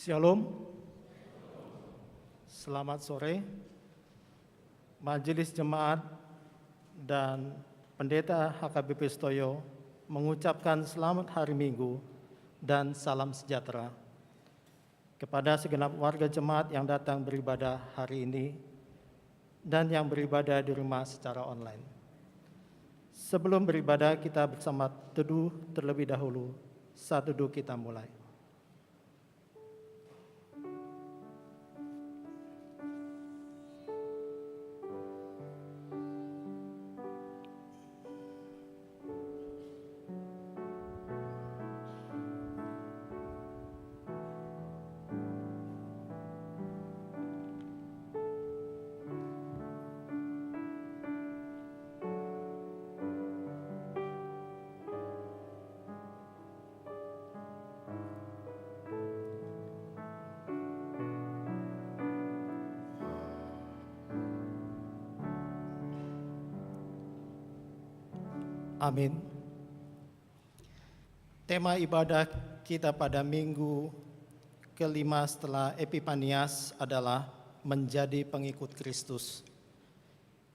Shalom, selamat sore, Majelis Jemaat dan Pendeta HKBP Stoyo mengucapkan selamat hari Minggu dan salam sejahtera kepada segenap warga jemaat yang datang beribadah hari ini dan yang beribadah di rumah secara online. Sebelum beribadah, kita bersama teduh terlebih dahulu. Saat teduh kita mulai. Amin. Tema ibadah kita pada minggu kelima setelah Epifanias adalah menjadi pengikut Kristus.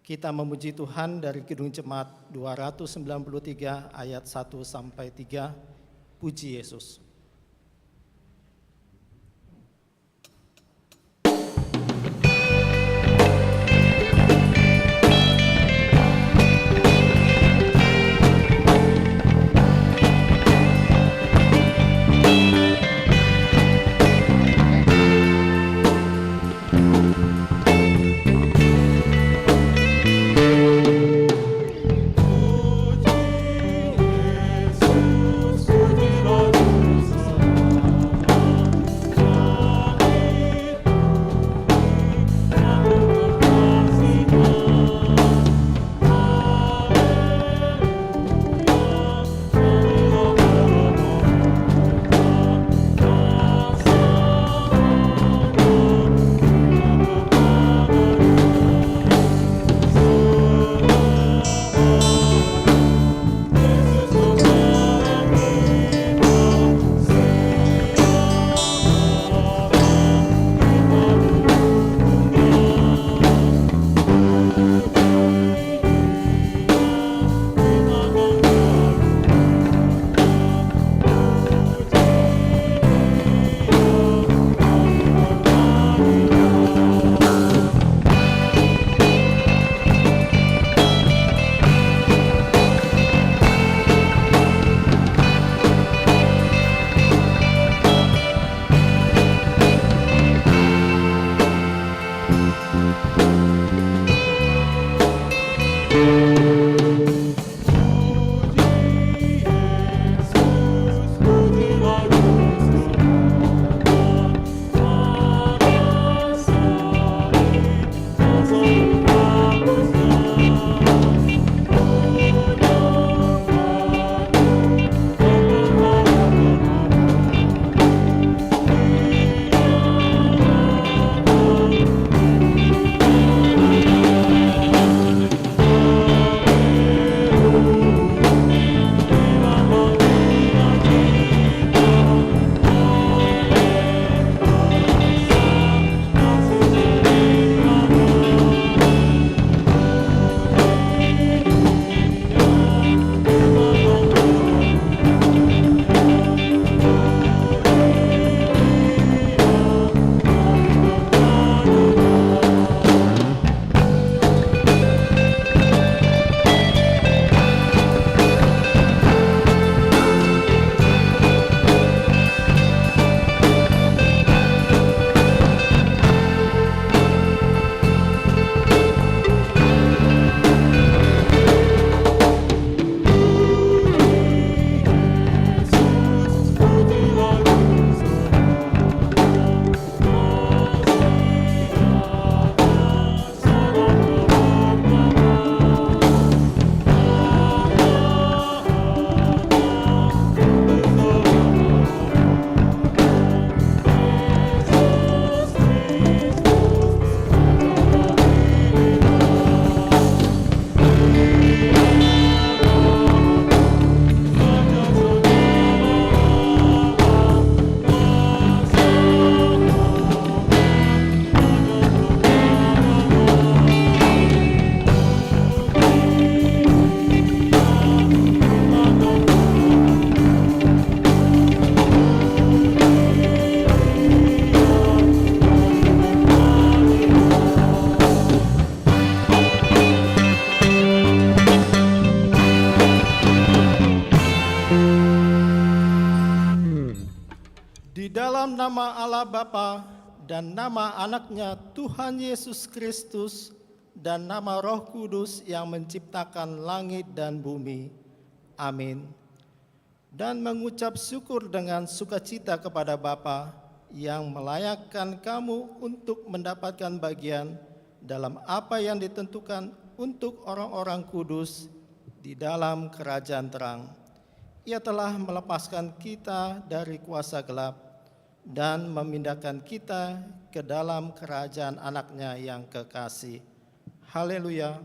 Kita memuji Tuhan dari Kidung Jemaat 293 ayat 1-3, Puji Yesus. Puji Yesus, pujilah dalam nama Allah Bapa dan nama anaknya Tuhan Yesus Kristus dan nama Roh Kudus yang menciptakan langit dan bumi. Amin. Dan mengucap syukur dengan sukacita kepada Bapa yang melayakkan kamu untuk mendapatkan bagian dalam apa yang ditentukan untuk orang-orang kudus di dalam kerajaan terang. Ia telah melepaskan kita dari kuasa gelap dan memindahkan kita ke dalam kerajaan anaknya yang kekasih. Haleluya.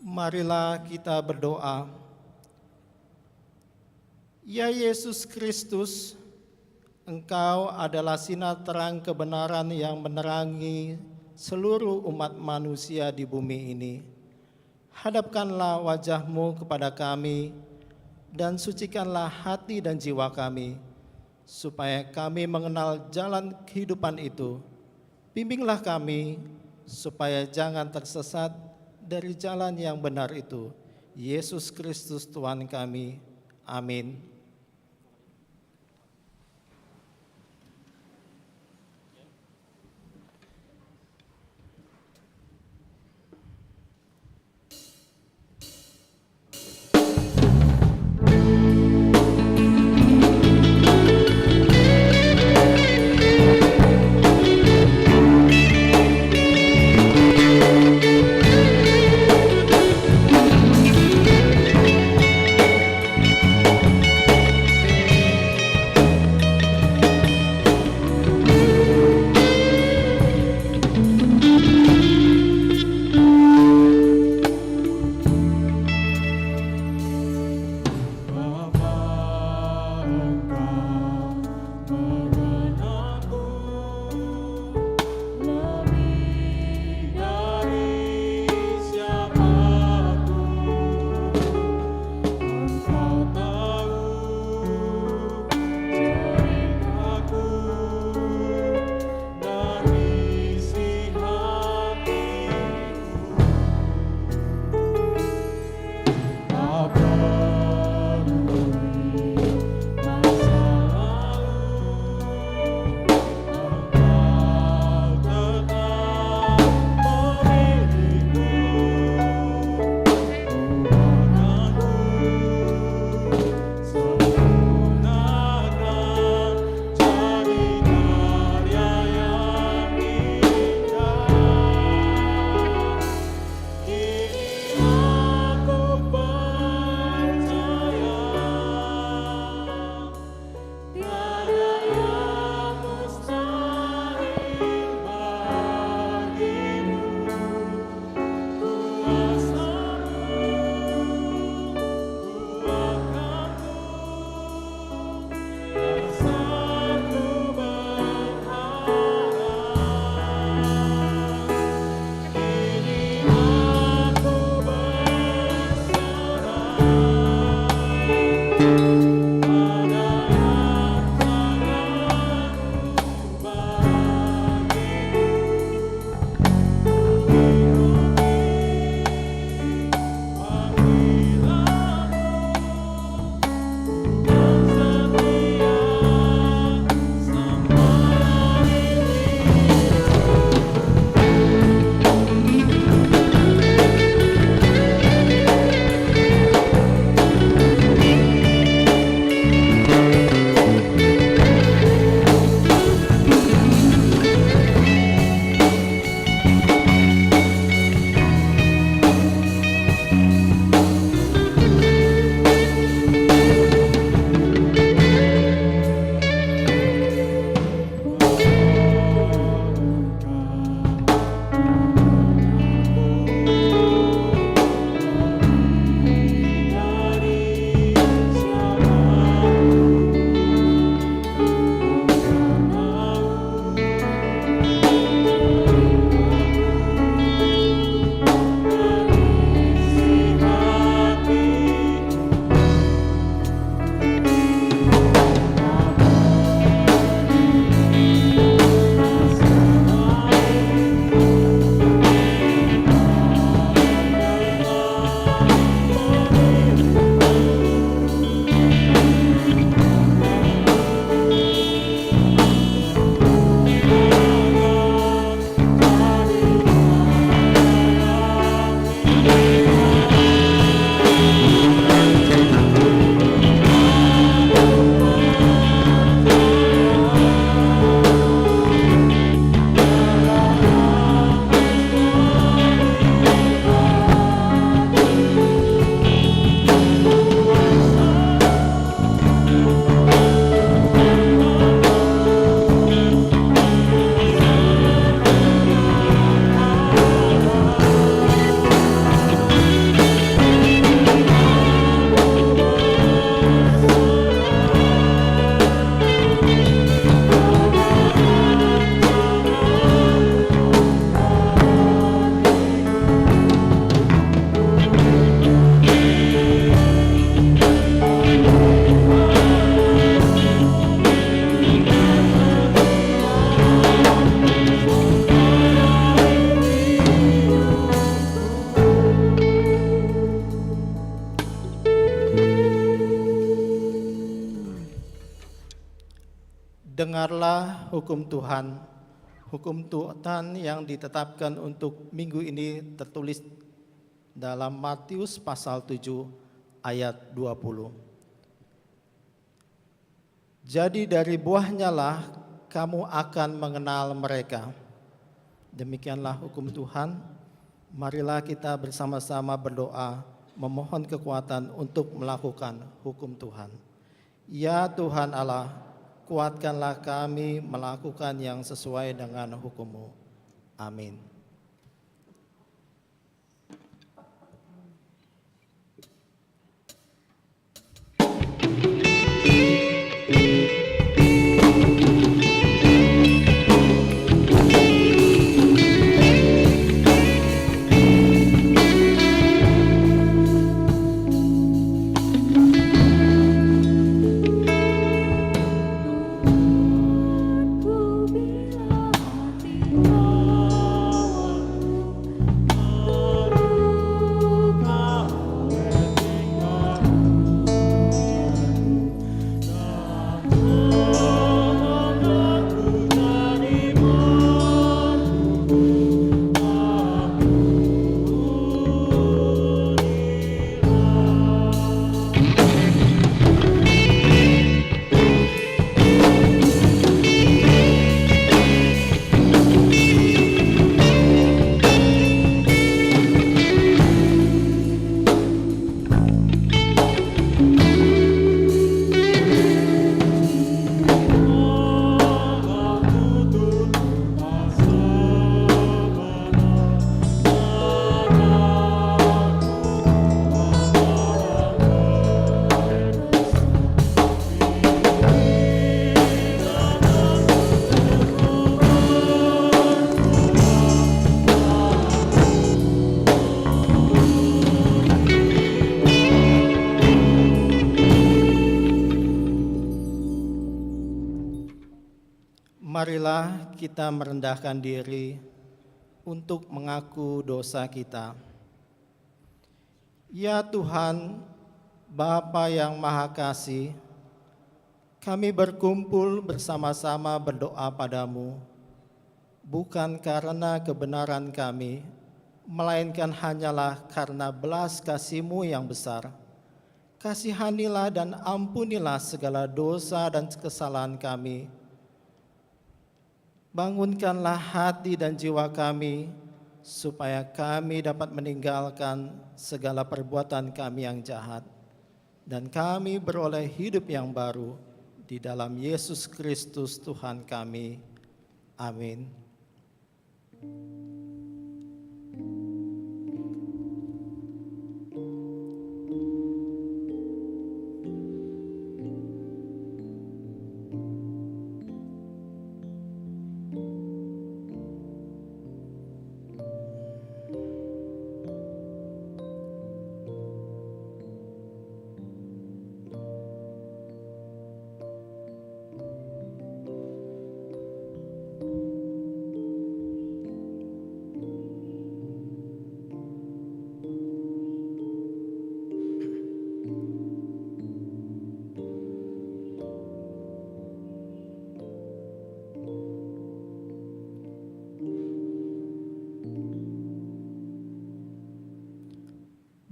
Marilah kita berdoa. Ya Yesus Kristus, Engkau adalah sinar terang kebenaran yang menerangi seluruh umat manusia di bumi ini. Hadapkanlah wajah-Mu kepada kami dan sucikanlah hati dan jiwa kami, supaya kami mengenal jalan kehidupan itu. Bimbinglah kami supaya jangan tersesat dari jalan yang benar itu. Yesus Kristus Tuhan kami. Amin. Dengarlah hukum Tuhan. Hukum Tuhan yang ditetapkan untuk minggu ini tertulis dalam Matius pasal 7 ayat 20. Jadi dari buahnya lah kamu akan mengenal mereka. Demikianlah hukum Tuhan. Marilah kita bersama-sama berdoa, memohon kekuatan untuk melakukan hukum Tuhan. Ya Tuhan Allah, kuatkanlah kami melakukan yang sesuai dengan hukum-Mu. Amin. Marilah kita merendahkan diri untuk mengaku dosa kita. Ya Tuhan, Bapa yang Maha Kasih, kami berkumpul bersama-sama berdoa padamu, bukan karena kebenaran kami, melainkan hanyalah karena belas kasih-Mu yang besar. Kasihanilah dan ampunilah segala dosa dan kesalahan kami. Bangunkanlah hati dan jiwa kami, supaya kami dapat meninggalkan segala perbuatan kami yang jahat, dan kami beroleh hidup yang baru di dalam Yesus Kristus Tuhan kami. Amin.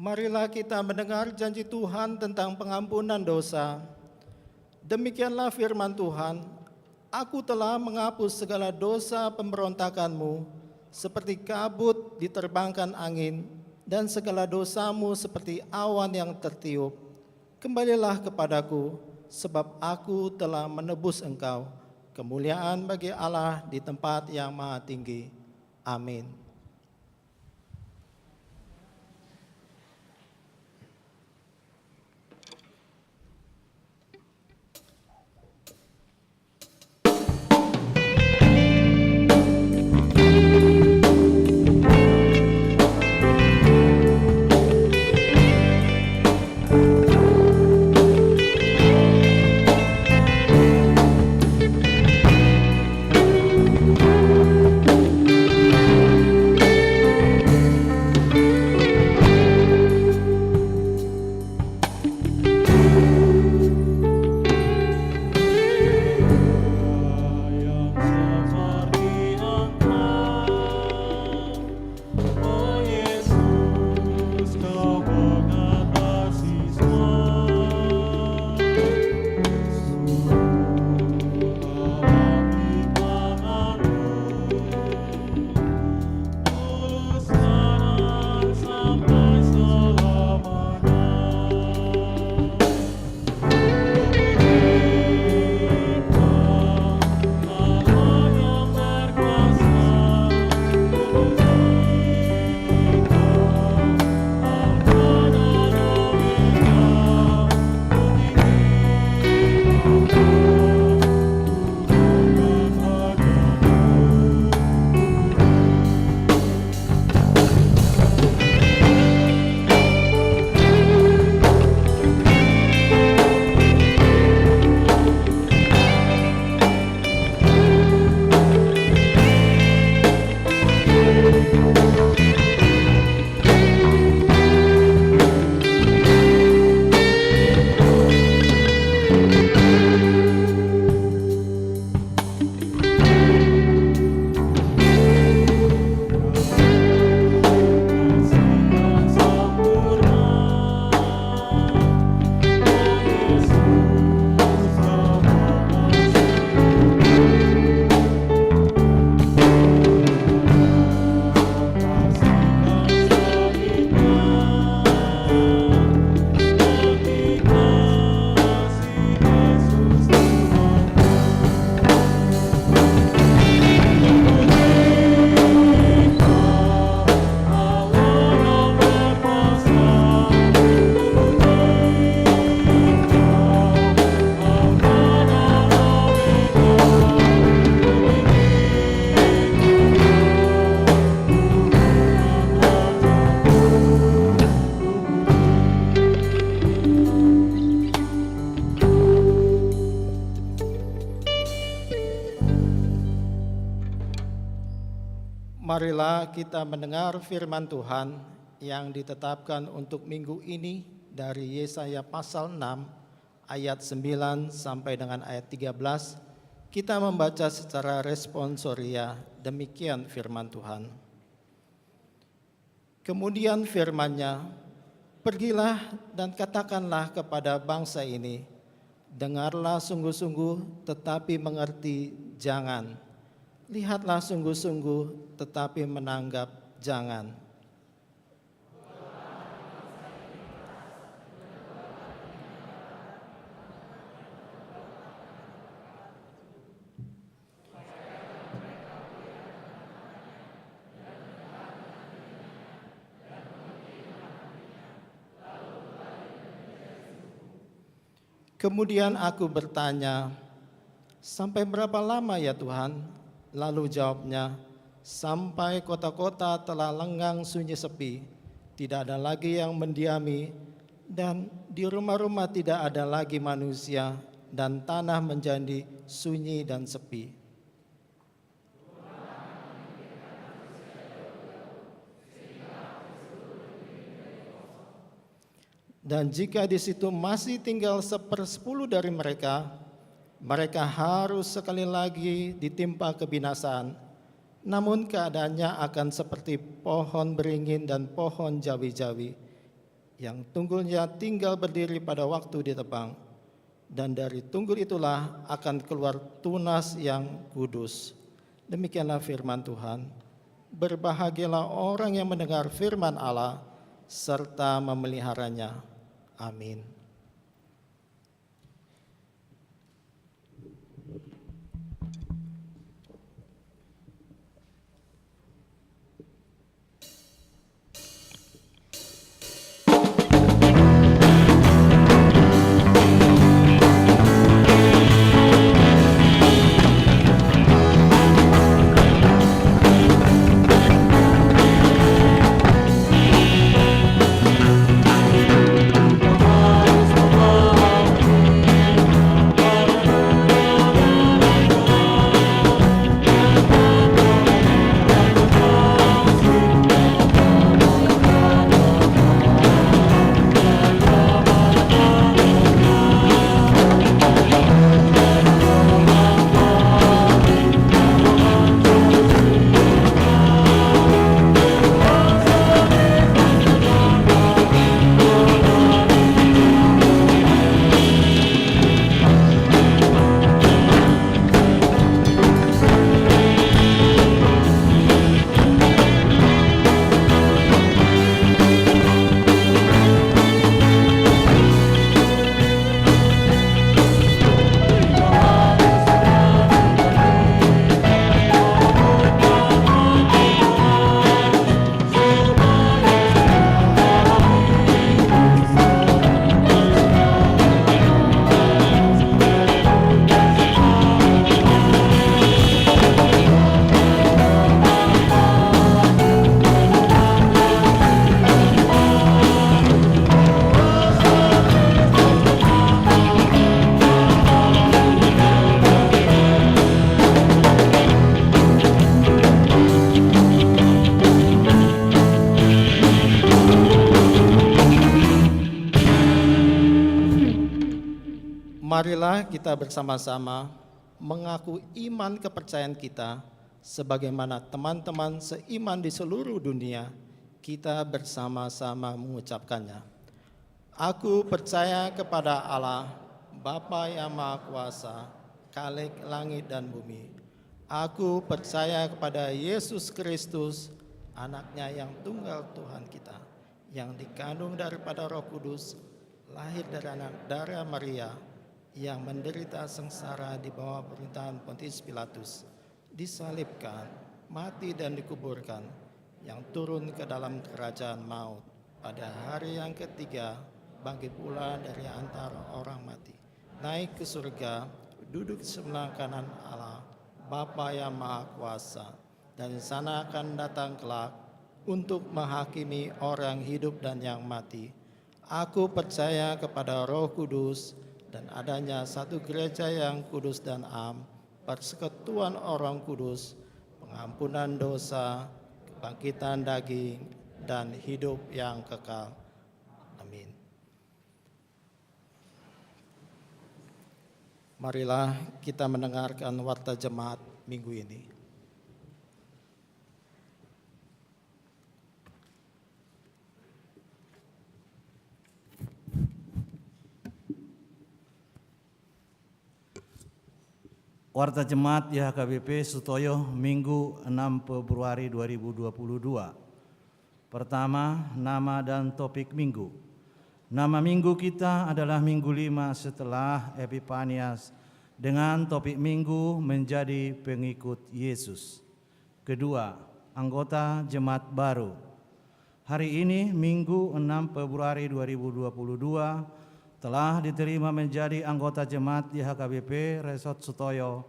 Marilah kita mendengar janji Tuhan tentang pengampunan dosa. Demikianlah firman Tuhan, Aku telah menghapus segala dosa pemberontakanmu, seperti kabut diterbangkan angin, dan segala dosamu seperti awan yang tertiup. Kembalilah kepadaku, sebab aku telah menebus engkau. Kemuliaan bagi Allah di tempat yang maha tinggi. Amin. Marilah kita mendengar firman Tuhan yang ditetapkan untuk minggu ini dari Yesaya pasal 6 ayat 9 sampai dengan ayat 13. Kita membaca secara responsoria, demikian firman Tuhan. Kemudian firman-Nya, pergilah dan katakanlah kepada bangsa ini, dengarlah sungguh-sungguh tetapi mengerti jangan. Lihatlah sungguh-sungguh tetapi menanggap jangan. Kemudian aku bertanya, sampai berapa lama ya Tuhan? Lalu jawabnya, sampai kota-kota telah lenggang sunyi sepi, tidak ada lagi yang mendiami, dan di rumah-rumah tidak ada lagi manusia, dan tanah menjadi sunyi dan sepi. Dan jika di situ masih tinggal 1/10 dari mereka, mereka harus sekali lagi ditimpa kebinasaan. Namun keadaannya akan seperti pohon beringin dan pohon jawi-jawi, yang tunggulnya tinggal berdiri pada waktu ditebang. Dan dari tunggul itulah akan keluar tunas yang kudus. Demikianlah firman Tuhan. Berbahagialah orang yang mendengar firman Allah serta memeliharanya. Amin. Marilah kita bersama-sama mengaku iman kepercayaan kita sebagaimana teman-teman seiman di seluruh dunia. Kita bersama-sama mengucapkannya. Aku percaya kepada Allah, Bapa yang Maha Kuasa, Khalik langit dan bumi. Aku percaya kepada Yesus Kristus, anaknya yang tunggal Tuhan kita, yang dikandung daripada Roh Kudus, lahir dari anak darah Maria, yang menderita sengsara di bawah pemerintahan Pontius Pilatus, disalibkan, mati dan dikuburkan, yang turun ke dalam kerajaan maut, pada hari yang ketiga bangkit pula dari antara orang mati, naik ke surga, duduk di sebelah kanan Allah, Bapa yang Maha Kuasa, dan di sana akan datang kelak untuk menghakimi orang hidup dan yang mati. Aku percaya kepada Roh Kudus dan adanya satu gereja yang kudus dan am, persekutuan orang kudus, pengampunan dosa, kebangkitan daging, dan hidup yang kekal. Amin. Marilah kita mendengarkan warta jemaat minggu ini. Warta Jemaat YHKBP Sutoyo Minggu 6 Februari 2022. Pertama, nama dan topik minggu. Nama minggu kita adalah minggu 5 setelah Epifanias dengan topik minggu menjadi pengikut Yesus. Kedua, anggota jemaat baru. Hari ini Minggu 6 Februari 2022 telah diterima menjadi anggota jemaat YHKBP Resort Sutoyo,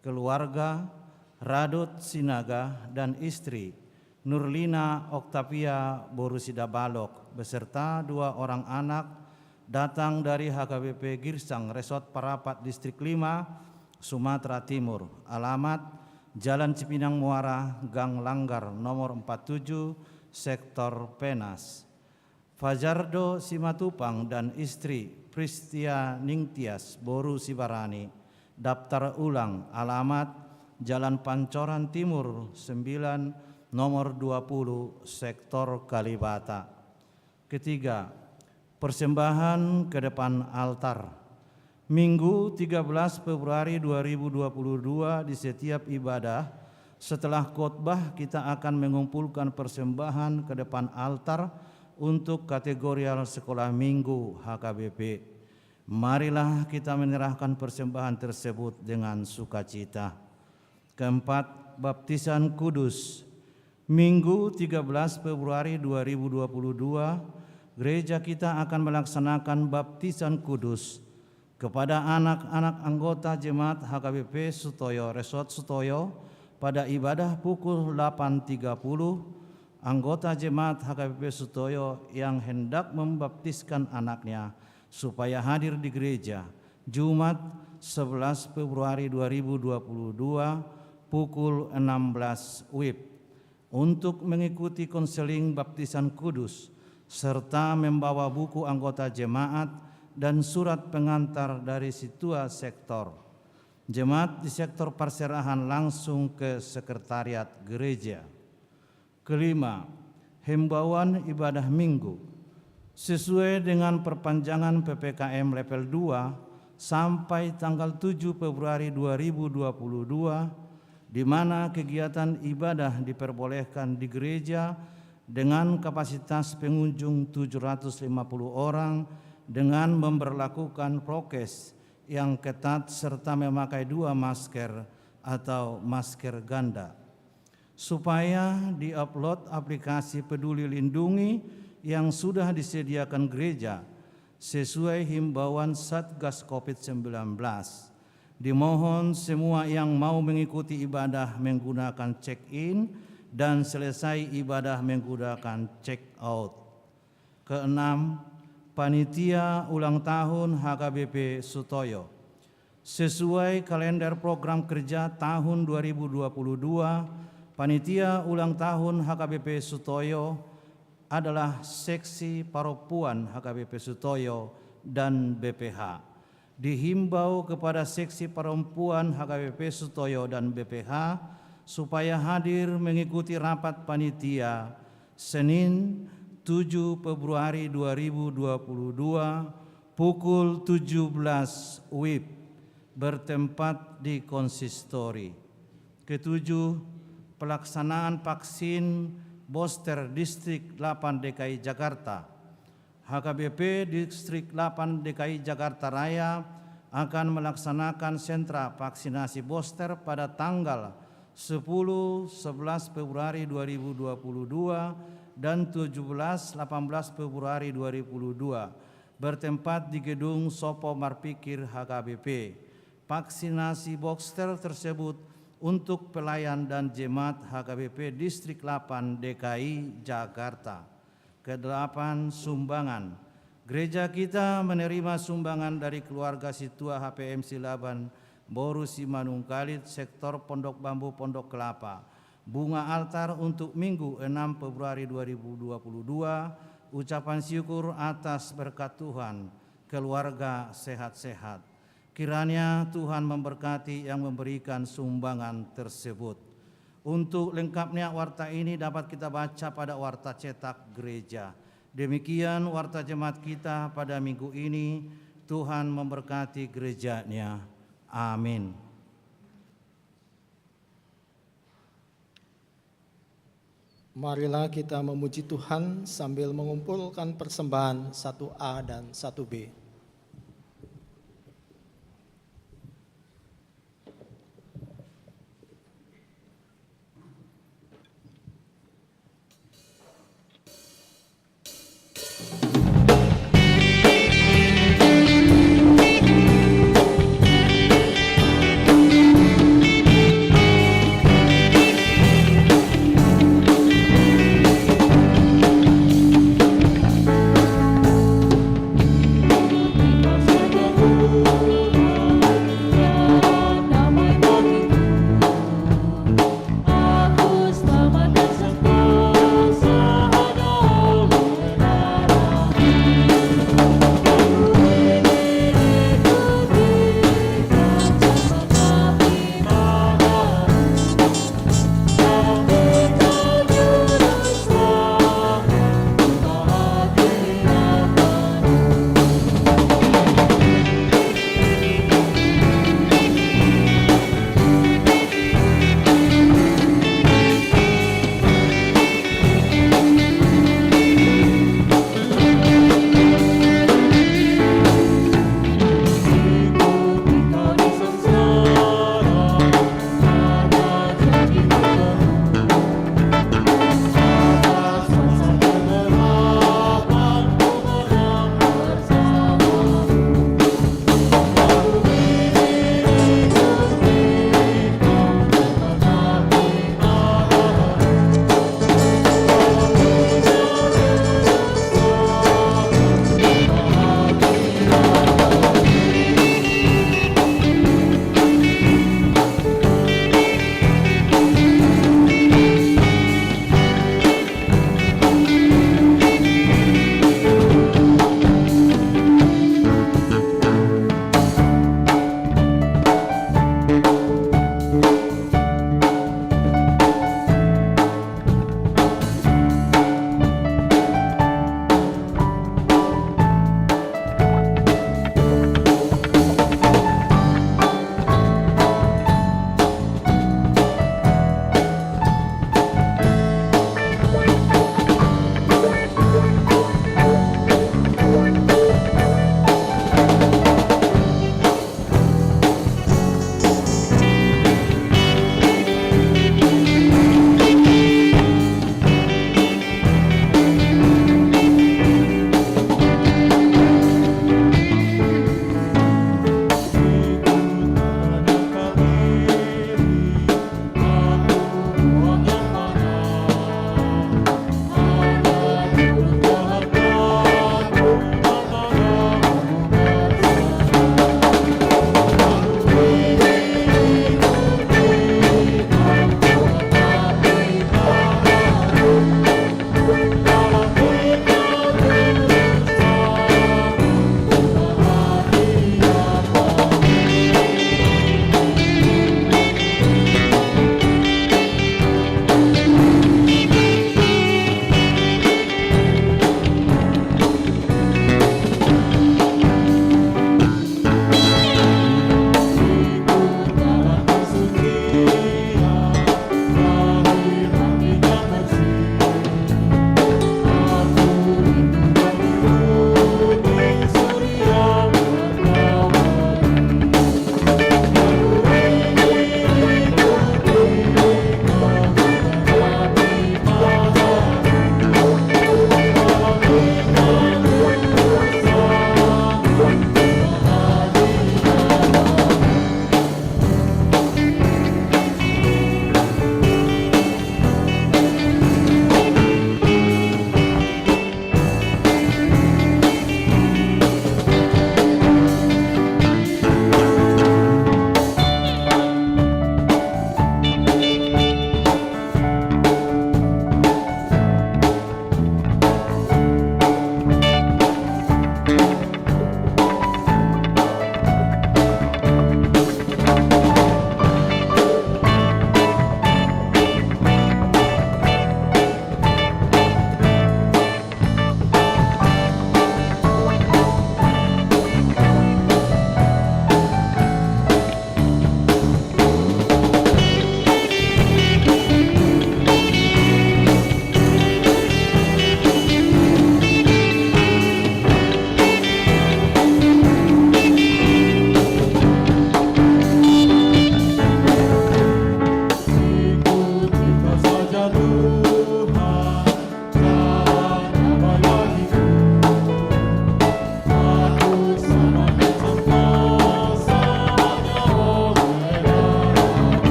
keluarga Radut Sinaga dan istri Nurlina Oktavia Borusida Balok beserta 2 orang anak datang dari HKBP Girsang Resort Parapat Distrik 5, Sumatera Timur. Alamat Jalan Cipinang Muara, Gang Langgar nomor 47, Sektor Penas. Fajardo Simatupang dan istri Pristia Ningtyas Boru Sibarani. Daftar ulang alamat Jalan Pancoran Timur 9 nomor 20 Sektor Kalibata. Ketiga, persembahan ke depan altar. Minggu 13 Februari 2022 di setiap ibadah setelah khotbah kita akan mengumpulkan persembahan ke depan altar untuk kategorial sekolah minggu HKBP. Marilah kita menyerahkan persembahan tersebut dengan sukacita. Keempat, baptisan kudus. Minggu 13 Februari 2022, gereja kita akan melaksanakan baptisan kudus kepada anak-anak anggota jemaat HKBP Sutoyo Resort Sutoyo pada ibadah pukul 8.30. Anggota jemaat HKBP Sutoyo yang hendak membaptiskan anaknya supaya hadir di gereja Jumat 11 Februari 2022 pukul 16 WIB untuk mengikuti konseling baptisan kudus serta membawa buku anggota jemaat dan surat pengantar dari situa sektor. Jemaat di sektor perserahan langsung ke sekretariat gereja. Kelima, himbauan ibadah minggu. Sesuai dengan perpanjangan PPKM level 2 sampai tanggal 7 Februari 2022, di mana kegiatan ibadah diperbolehkan di gereja dengan kapasitas pengunjung 750 orang dengan memberlakukan prokes yang ketat serta memakai 2 masker atau masker ganda. Supaya di-upload aplikasi Peduli Lindungi yang sudah disediakan gereja sesuai himbauan Satgas COVID-19. Dimohon semua yang mau mengikuti ibadah menggunakan check-in dan selesai ibadah menggunakan check-out. Keenam, panitia ulang tahun HKBP Sutoyo. Sesuai kalender program kerja tahun 2022, panitia ulang tahun HKBP Sutoyo adalah Seksi Paropuan HKBP Sutoyo dan BPH. Dihimbau kepada Seksi Perempuan HKBP Sutoyo dan BPH supaya hadir mengikuti rapat panitia Senin 7 Februari 2022 pukul 17 WIB bertempat di konsistori. Ketujuh, pelaksanaan vaksin booster Distrik 8 DKI Jakarta. HKBP Distrik 8 DKI Jakarta Raya akan melaksanakan sentra vaksinasi booster pada tanggal 10-11 Februari 2022 dan 17-18 Februari 2022 bertempat di Gedung Sopo Marpikir HKBP. Vaksinasi booster tersebut untuk pelayan dan jemaat HKBP Distrik 8 DKI Jakarta. Kedelapan, sumbangan. Gereja kita menerima sumbangan dari keluarga Situa HPM Silaban Boru Simanungkalit Sektor Pondok Bambu Pondok Kelapa Bunga altar untuk Minggu 6 Februari 2022, ucapan syukur atas berkat Tuhan, keluarga sehat-sehat. Kiranya Tuhan memberkati yang memberikan sumbangan tersebut. Untuk lengkapnya warta ini dapat kita baca pada warta cetak gereja. Demikian warta jemaat kita pada minggu ini. Tuhan memberkati gerejanya. Amin. Marilah kita memuji Tuhan sambil mengumpulkan persembahan 1A dan 1B.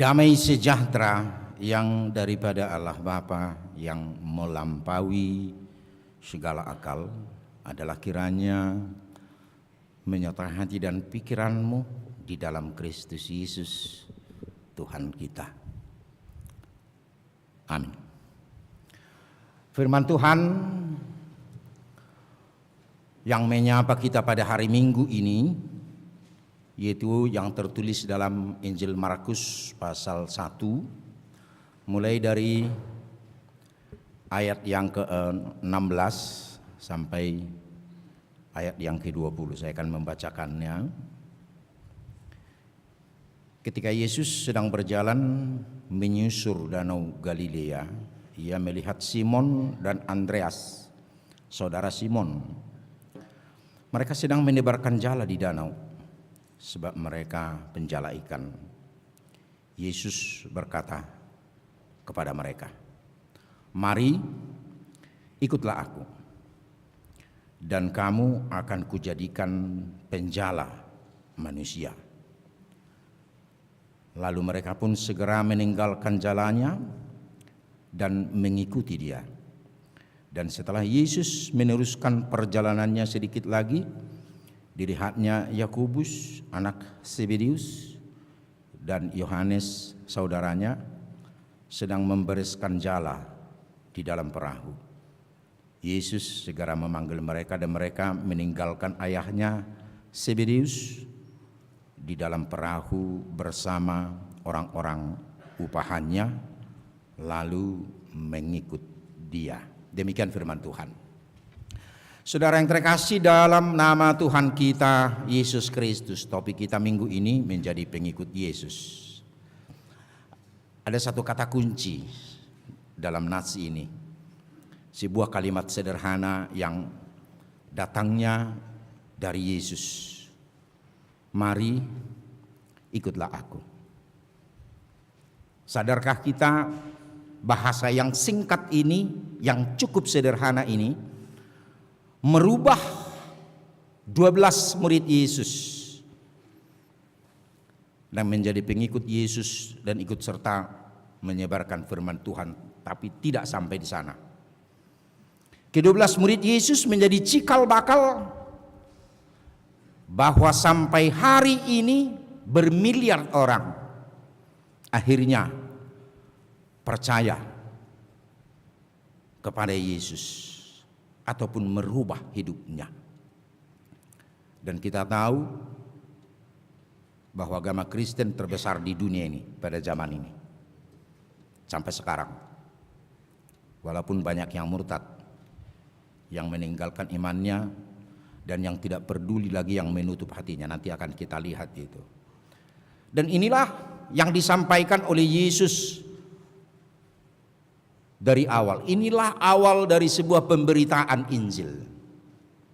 Damai sejahtera yang daripada Allah Bapa yang melampaui segala akal adalah kiranya menyertai hati dan pikiranmu di dalam Kristus Yesus Tuhan kita. Amin. Firman Tuhan yang menyapa kita pada hari Minggu ini, yaitu yang tertulis dalam Injil Markus pasal 1, mulai dari ayat yang ke-16 sampai ayat yang ke-20. Saya akan membacakannya. Ketika Yesus sedang berjalan menyusur danau Galilea, ia melihat Simon dan Andreas, saudara Simon. Mereka sedang menebarkan jala di danau, sebab mereka penjala ikan. Yesus berkata kepada mereka, "Mari, ikutlah aku, dan kamu akan kujadikan penjala manusia." Lalu mereka pun segera meninggalkan jalannya dan mengikuti dia. Dan setelah Yesus meneruskan perjalanannya sedikit lagi, dilihatnya Yakobus anak Zebedeus dan Yohanes saudaranya sedang membereskan jala di dalam perahu. Yesus segera memanggil mereka dan mereka meninggalkan ayahnya Zebedeus di dalam perahu bersama orang-orang upahannya, lalu mengikut dia. Demikian firman Tuhan. Saudara yang terkasih, dalam nama Tuhan kita Yesus Kristus, topik kita minggu ini menjadi pengikut Yesus. Ada satu kata kunci dalam nas ini, sebuah kalimat sederhana yang datangnya dari Yesus. Mari, ikutlah aku. Sadarkah kita bahasa yang singkat ini, yang cukup sederhana ini, merubah 12 murid Yesus dan menjadi pengikut Yesus dan ikut serta menyebarkan firman Tuhan, tapi tidak sampai di sana. Ke-12 murid Yesus menjadi cikal bakal bahwa sampai hari ini bermiliar orang akhirnya percaya kepada Yesus ataupun merubah hidupnya. Dan kita tahu bahwa agama Kristen terbesar di dunia ini pada zaman ini sampai sekarang. Walaupun banyak yang murtad, yang meninggalkan imannya, dan yang tidak peduli lagi, yang menutup hatinya. Nanti akan kita lihat itu. Dan inilah yang disampaikan oleh Yesus dari awal. Inilah awal dari sebuah pemberitaan Injil.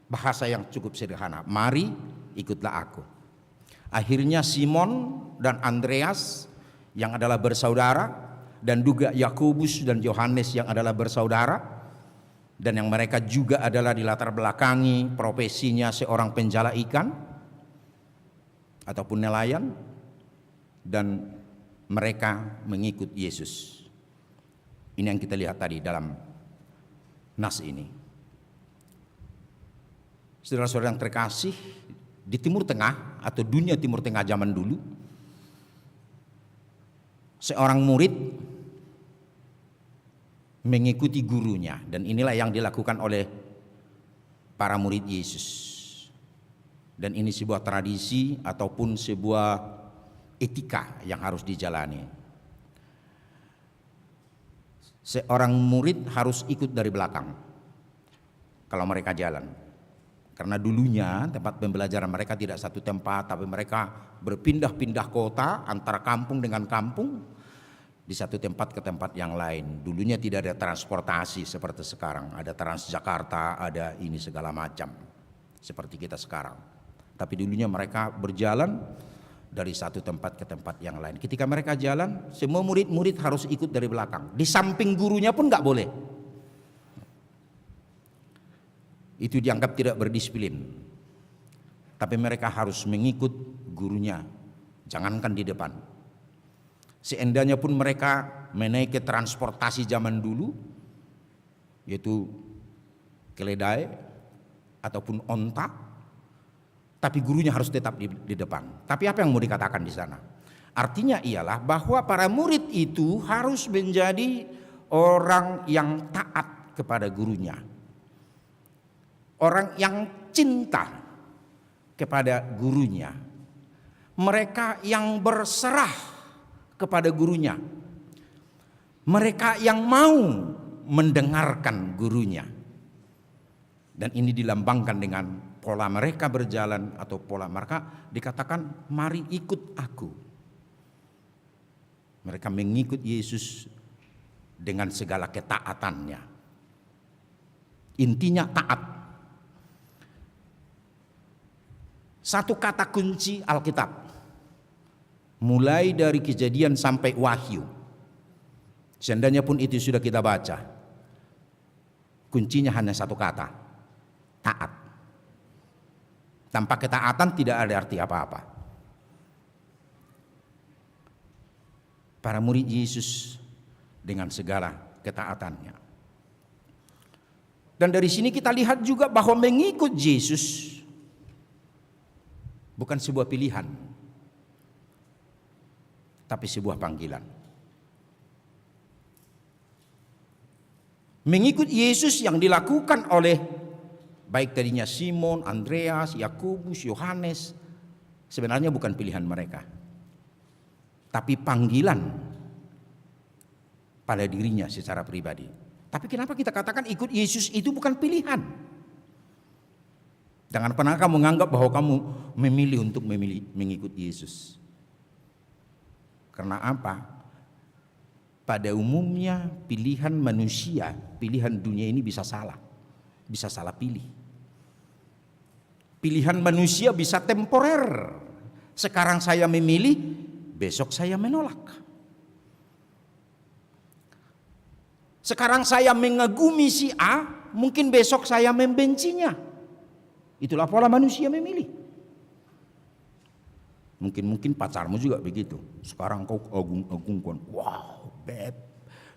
Bahasa yang cukup sederhana. Mari, ikutlah aku. Akhirnya Simon dan Andreas yang adalah bersaudara, dan juga Yakobus dan Yohanes yang adalah bersaudara, dan yang mereka juga adalah dilatar belakangi profesinya seorang penjala ikan ataupun nelayan, dan mereka mengikut Yesus. Ini yang kita lihat tadi dalam nas ini. Saudara-saudara yang terkasih, di Timur Tengah atau dunia Timur Tengah zaman dulu, seorang murid mengikuti gurunya, dan inilah yang dilakukan oleh para murid Yesus. Dan ini sebuah tradisi ataupun sebuah etika yang harus dijalani. Seorang murid harus ikut dari belakang kalau mereka jalan, karena dulunya tempat pembelajaran mereka tidak satu tempat, tapi mereka berpindah-pindah kota antara kampung dengan kampung, di satu tempat ke tempat yang lain. Dulunya tidak ada transportasi seperti sekarang, ada Transjakarta, ada ini segala macam seperti kita sekarang. Tapi dulunya mereka berjalan dari satu tempat ke tempat yang lain. Ketika mereka jalan, semua murid-murid harus ikut dari belakang. Di samping gurunya pun nggak boleh. Itu dianggap tidak berdisiplin. Tapi mereka harus mengikut gurunya, jangankan di depan. Seandainya pun mereka menaiki transportasi zaman dulu, yaitu keledai ataupun onta, tapi gurunya harus tetap di depan. Tapi apa yang mau dikatakan di sana? Artinya ialah bahwa para murid itu harus menjadi orang yang taat kepada gurunya, orang yang cinta kepada gurunya, mereka yang berserah kepada gurunya, mereka yang mau mendengarkan gurunya. Dan ini dilambangkan dengan pola mereka berjalan atau pola mereka dikatakan, mari ikut aku. Mereka mengikut Yesus dengan segala ketaatannya. Intinya taat. Satu kata kunci Alkitab, mulai dari Kejadian sampai Wahyu, seandainya pun itu sudah kita baca, kuncinya hanya satu kata, taat. Tanpa ketaatan tidak ada arti apa-apa. Para murid Yesus dengan segala ketaatannya. Dan dari sini kita lihat juga bahwa mengikut Yesus bukan sebuah pilihan, tapi sebuah panggilan. Mengikut Yesus yang dilakukan oleh baik tadinya Simon, Andreas, Yakobus, Yohanes, sebenarnya bukan pilihan mereka, tapi panggilan pada dirinya secara pribadi. Tapi kenapa kita katakan ikut Yesus itu bukan pilihan? Jangan pernah kamu menganggap bahwa kamu memilih untuk mengikut Yesus. Karena apa? Pada umumnya pilihan manusia, pilihan dunia ini bisa salah pilih. Pilihan manusia bisa temporer. Sekarang saya memilih, besok saya menolak. Sekarang saya mengagumi si A, mungkin besok saya membencinya. Itulah pola manusia memilih. Mungkin pacarmu juga begitu. Sekarang kau agung-agungkan, wow, beb,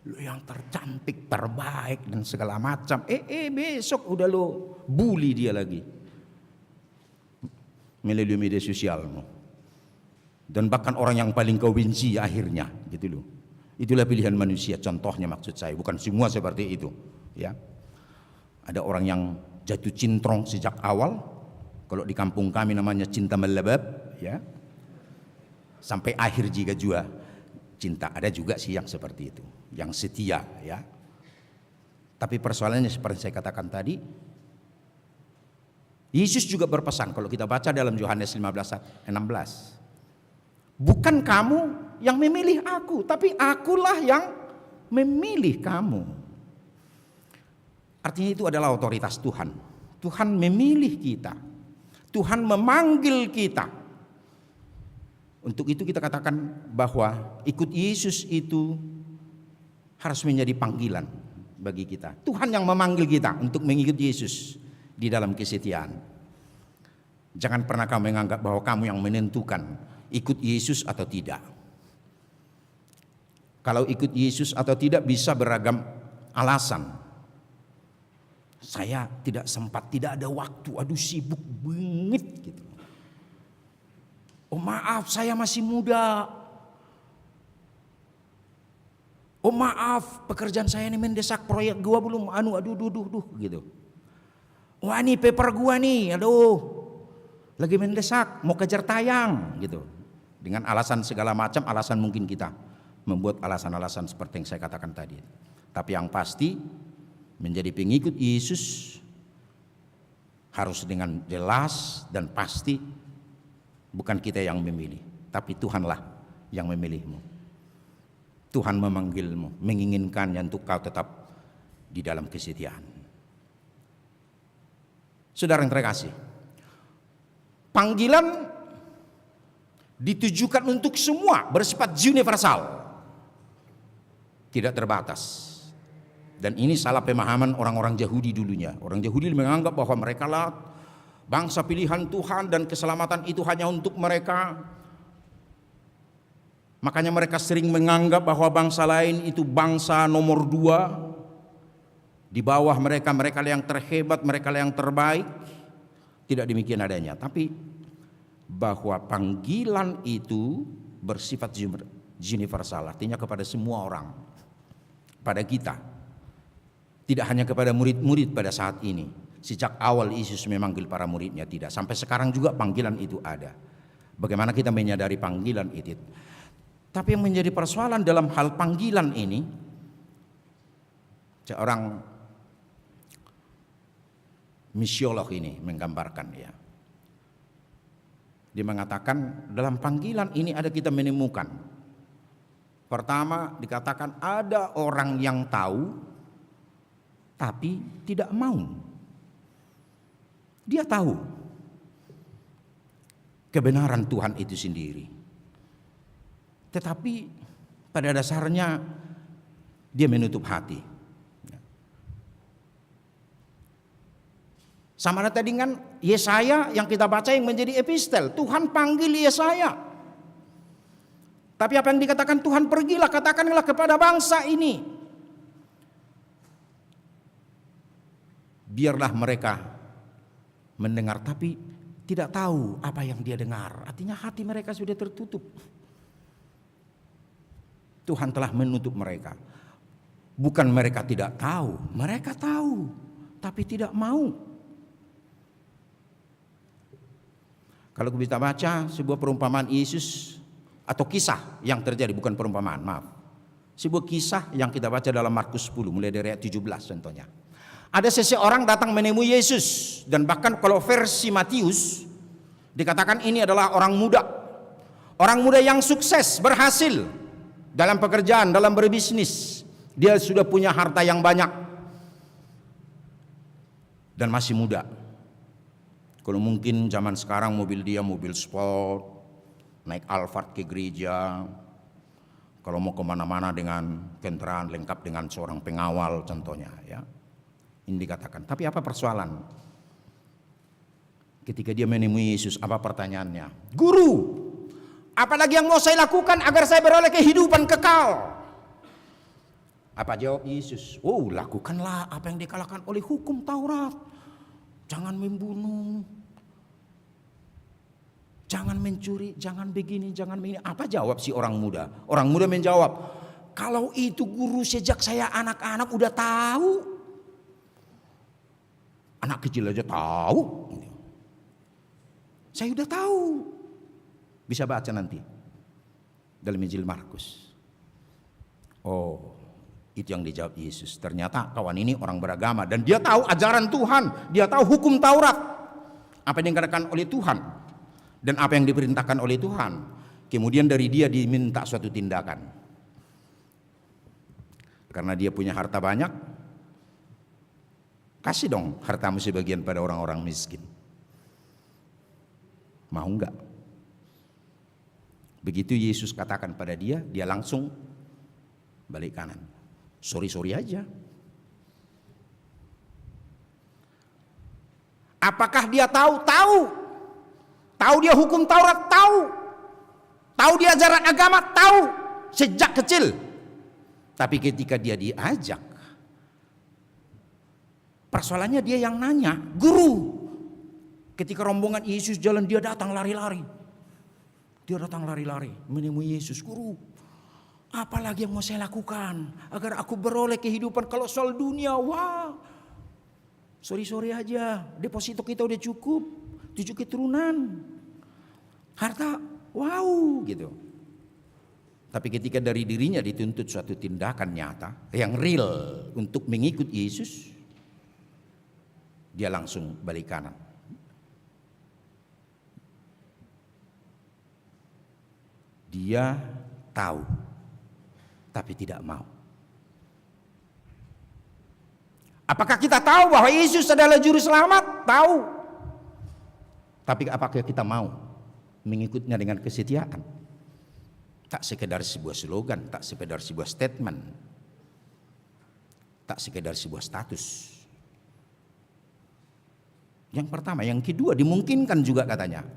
lu yang tercantik, terbaik dan segala macam. Besok udah lo bully dia lagi melalui media sosialmu. Dan bahkan orang yang paling kau benci akhirnya, gitu loh. Itulah pilihan manusia. Contohnya maksud saya, bukan semua seperti itu, ya. Ada orang yang jatuh cintrong sejak awal. Kalau di kampung kami namanya cinta melebab, ya. Sampai akhir juga cinta. Ada juga sih yang seperti itu, yang setia, ya. Tapi persoalannya seperti saya katakan tadi, Yesus juga berpesan kalau kita baca dalam Yohanes 15:16. Bukan kamu yang memilih aku, tapi akulah yang memilih kamu. Artinya itu adalah otoritas Tuhan. Tuhan memilih kita. Tuhan memanggil kita. Untuk itu kita katakan bahwa ikut Yesus itu harus menjadi panggilan bagi kita. Tuhan yang memanggil kita untuk mengikut Yesus di dalam kesetiaan. Jangan pernah kamu menganggap bahwa kamu yang menentukan ikut Yesus atau tidak. Kalau ikut Yesus atau tidak bisa beragam alasan. Saya tidak sempat, tidak ada waktu, aduh sibuk banget gitu. Oh maaf, saya masih muda. Oh maaf, pekerjaan saya ini mendesak, proyek gua belum aduh gitu. Wah ini paper gua nih, aduh lagi mendesak, mau kejar tayang gitu. Dengan alasan segala macam, alasan mungkin kita membuat alasan-alasan seperti yang saya katakan tadi. Tapi yang pasti menjadi pengikut Yesus harus dengan jelas dan pasti bukan kita yang memilih, tapi Tuhanlah yang memilihmu. Tuhan memanggilmu, menginginkannya untuk kau tetap di dalam kesetiaan. Saudara yang terkasih, panggilan ditujukan untuk semua, bersifat universal, tidak terbatas. Dan ini salah pemahaman orang-orang Yahudi dulunya. Orang Yahudi menganggap bahwa mereka lah bangsa pilihan Tuhan dan keselamatan itu hanya untuk mereka. Makanya mereka sering menganggap bahwa bangsa lain itu bangsa nomor 2. Di bawah mereka, mereka yang terhebat, mereka yang terbaik. Tidak demikian adanya. Tapi bahwa panggilan itu bersifat universal, artinya kepada semua orang, pada kita. Tidak hanya kepada murid-murid pada saat ini. Sejak awal Yesus memanggil para muridnya, tidak. Sampai sekarang juga panggilan itu ada. Bagaimana kita menyadari panggilan itu? Tapi yang menjadi persoalan dalam hal panggilan ini, seorang misiolog ini menggambarkan ya. Dia mengatakan dalam panggilan ini ada kita menemukan. Pertama dikatakan ada orang yang tahu tapi tidak mau. Dia tahu kebenaran Tuhan itu sendiri. Tetapi pada dasarnya dia menutup hati. Sama tadi dengan Yesaya yang kita baca yang menjadi epistel. Tuhan panggil Yesaya. Tapi apa yang dikatakan Tuhan, pergilah katakanlah kepada bangsa ini. Biarlah mereka mendengar tapi tidak tahu apa yang dia dengar. Artinya hati mereka sudah tertutup. Tuhan telah menutup mereka. Bukan mereka tidak tahu, mereka tahu tapi tidak mau. Kalau kita baca sebuah perumpamaan Yesus atau kisah yang terjadi, bukan perumpamaan, maaf. Sebuah kisah yang kita baca dalam Markus 10 mulai dari ayat 17 contohnya. Ada seseorang datang menemui Yesus, dan bahkan kalau versi Matius dikatakan ini adalah orang muda. Orang muda yang sukses, berhasil dalam pekerjaan, dalam berbisnis. Dia sudah punya harta yang banyak dan masih muda. Kalau mungkin zaman sekarang mobil dia mobil sport, naik Alphard ke gereja. Kalau mau kemana-mana dengan kendaraan lengkap dengan seorang pengawal contohnya ya. Ini dikatakan. Tapi apa persoalan? Ketika dia menemui Yesus, apa pertanyaannya? Guru, apalagi yang mau saya lakukan agar saya beroleh kehidupan kekal? Apa jawab Yesus? Oh, lakukanlah apa yang dikalahkan oleh hukum Taurat. Jangan membunuh, jangan mencuri, jangan begini, jangan begini. Apa jawab si orang muda? Orang muda menjawab, kalau itu guru sejak saya anak-anak udah tahu. Anak kecil aja tahu. Saya udah tahu. Bisa baca nanti dalam Injil Markus. Oh, itu yang dijawab Yesus. Ternyata kawan ini orang beragama dan dia tahu ajaran Tuhan, dia tahu hukum Taurat. Apa yang dikatakan oleh Tuhan dan apa yang diperintahkan oleh Tuhan. Kemudian dari dia diminta suatu tindakan. Karena dia punya harta banyak, kasih dong hartamu sebagian pada orang-orang miskin. Mau enggak? Begitu Yesus katakan pada dia, dia langsung balik kanan. Sorry aja. Apakah dia tahu? Tahu. Tahu dia hukum Taurat? Tahu. Tahu dia ajaran agama? Tahu. Sejak kecil. Tapi ketika dia diajak, persoalannya dia yang nanya, guru. Ketika rombongan Yesus jalan, dia datang lari-lari. Dia datang lari-lari menemui Yesus, guru. Apalagi yang mau saya lakukan agar aku beroleh kehidupan? Kalau soal dunia, wah, sorry aja. Deposito kita udah cukup, 7 keturunan, harta, wow, gitu. Tapi ketika dari dirinya dituntut suatu tindakan nyata yang real untuk mengikut Yesus, dia langsung balik kanan. Dia tahu tapi tidak mau. Apakah kita tahu bahwa Yesus adalah juru selamat? Tahu. Tapi apakah kita mau mengikutnya dengan kesetiaan? Tak sekedar sebuah slogan, tak sekedar sebuah statement, tak sekedar sebuah status. Yang pertama, yang kedua dimungkinkan juga katanya.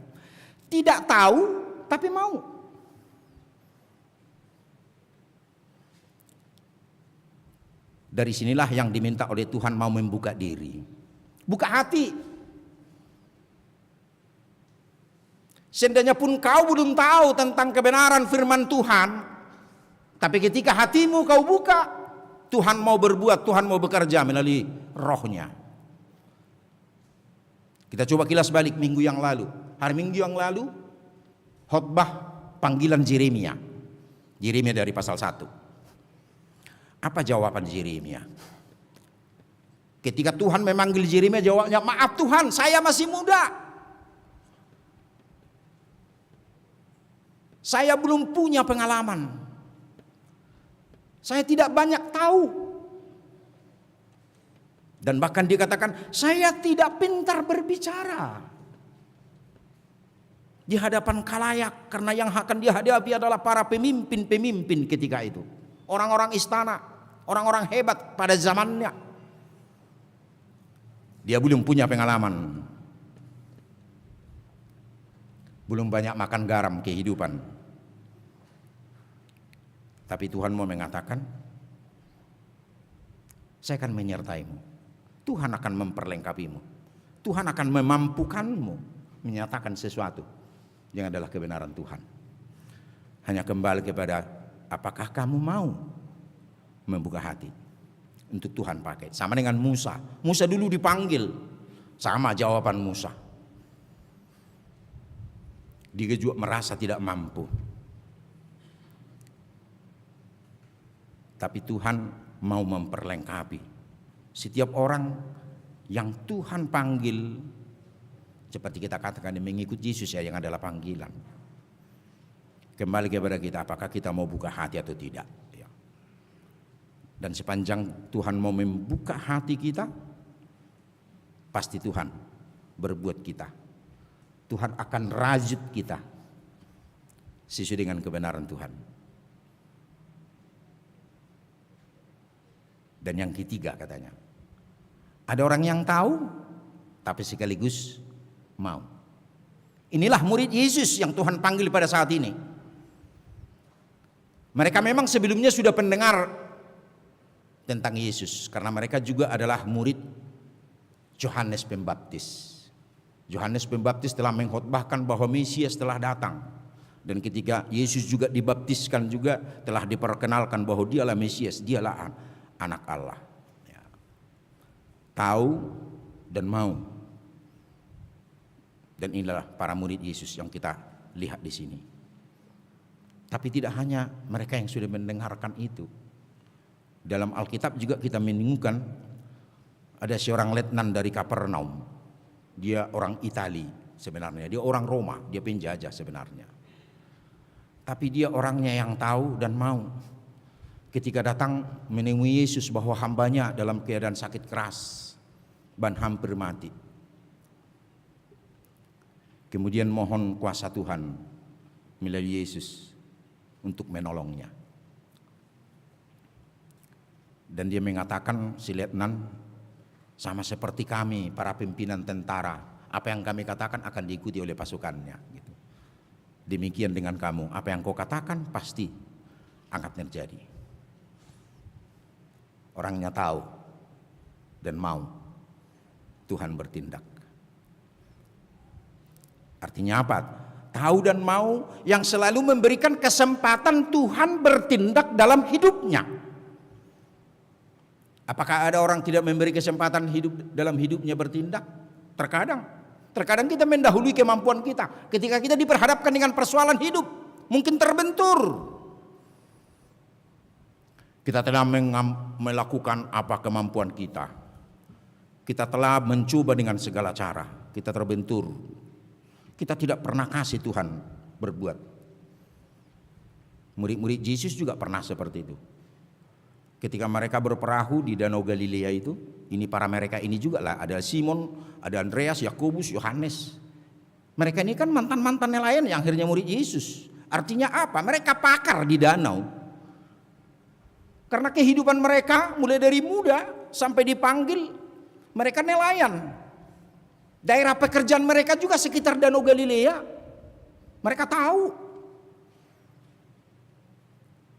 Tidak tahu tapi mau. Dari sinilah yang diminta oleh Tuhan, mau membuka diri, buka hati. Seandainya pun kau belum tahu tentang kebenaran firman Tuhan, tapi ketika hatimu kau buka, Tuhan mau berbuat, Tuhan mau bekerja melalui rohnya. Kita coba kilas balik minggu yang lalu. Hari Minggu yang lalu, khotbah panggilan Yeremia. Yeremia dari pasal 1. Apa jawaban Yeremia? Ketika Tuhan memanggil Yeremia, jawabnya, maaf Tuhan, saya masih muda. Saya belum punya pengalaman. Saya tidak banyak tahu. Dan bahkan dia katakan, saya tidak pintar berbicara di hadapan khalayak, karena yang akan dihadapi adalah para pemimpin-pemimpin ketika itu. Orang-orang istana, orang-orang hebat pada zamannya. Dia belum punya pengalaman. Belum banyak makan garam kehidupan. Tapi Tuhan mau mengatakan, saya akan menyertaimu. Tuhan akan memperlengkapimu. Tuhan akan memampukanmu menyatakan sesuatu yang adalah kebenaran Tuhan. Hanya kembali kepada apakah kamu mau membuka hati untuk Tuhan pakai. Sama dengan Musa. Musa dulu dipanggil, sama jawaban Musa. Dia juga merasa tidak mampu. Tapi Tuhan mau memperlengkapi setiap orang yang Tuhan panggil, seperti kita katakan mengikuti Yesus ya, yang adalah panggilan. Kembali kepada kita, apakah kita mau buka hati atau tidak ya. Dan sepanjang Tuhan mau membuka hati kita, pasti Tuhan berbuat kita. Tuhan akan rajut kita sesuai dengan kebenaran Tuhan. Dan yang ketiga katanya, ada orang yang tahu tapi sekaligus mau. Inilah murid Yesus yang Tuhan panggil pada saat ini. Mereka memang sebelumnya sudah pendengar tentang Yesus, karena mereka juga adalah murid Yohanes Pembaptis. Yohanes Pembaptis telah mengkhotbahkan bahwa Mesias telah datang. Dan ketika Yesus juga dibaptiskan juga telah diperkenalkan bahwa dialah Mesias, dialah anak Allah. Ya. Tahu dan mau. Dan inilah para murid Yesus yang kita lihat di sini. Tapi tidak hanya mereka yang sudah mendengarkan itu. Dalam Alkitab juga kita menemukan ada seorang letnan dari Kapernaum. Dia orang Itali sebenarnya, dia orang Roma, dia penjajah sebenarnya. Tapi dia orangnya yang tahu dan mau. Ketika datang menemui Yesus bahwa hambanya dalam keadaan sakit keras dan hampir mati. Kemudian mohon kuasa Tuhan melalui Yesus untuk menolongnya. Dan dia mengatakan, si letnan, sama seperti kami para pimpinan tentara, apa yang kami katakan akan diikuti oleh pasukannya gitu. Demikian dengan kamu, apa yang kau katakan pasti akan terjadi. Orangnya tahu dan mau, Tuhan bertindak. Artinya apa? Tahu dan mau yang selalu memberikan kesempatan Tuhan bertindak dalam hidupnya. Apakah ada orang tidak memberi kesempatan hidup dalam hidupnya bertindak? Terkadang kita mendahului kemampuan kita. Ketika kita diperhadapkan dengan persoalan hidup, mungkin terbentur. Kita telah melakukan apa kemampuan kita. Kita telah mencoba dengan segala cara. Kita terbentur. Kita tidak pernah kasih Tuhan berbuat. Murid-murid Yesus juga pernah seperti itu. Ketika mereka berperahu di Danau Galilea itu, ini para mereka ini juga lah, ada Simon, ada Andreas, Yakobus, Yohanes. Mereka ini kan mantan-mantan nelayan yang akhirnya murid Yesus. Artinya apa? Mereka pakar di danau. Karena kehidupan mereka mulai dari muda sampai dipanggil, mereka nelayan. Daerah pekerjaan mereka juga sekitar Danau Galilea. Mereka tahu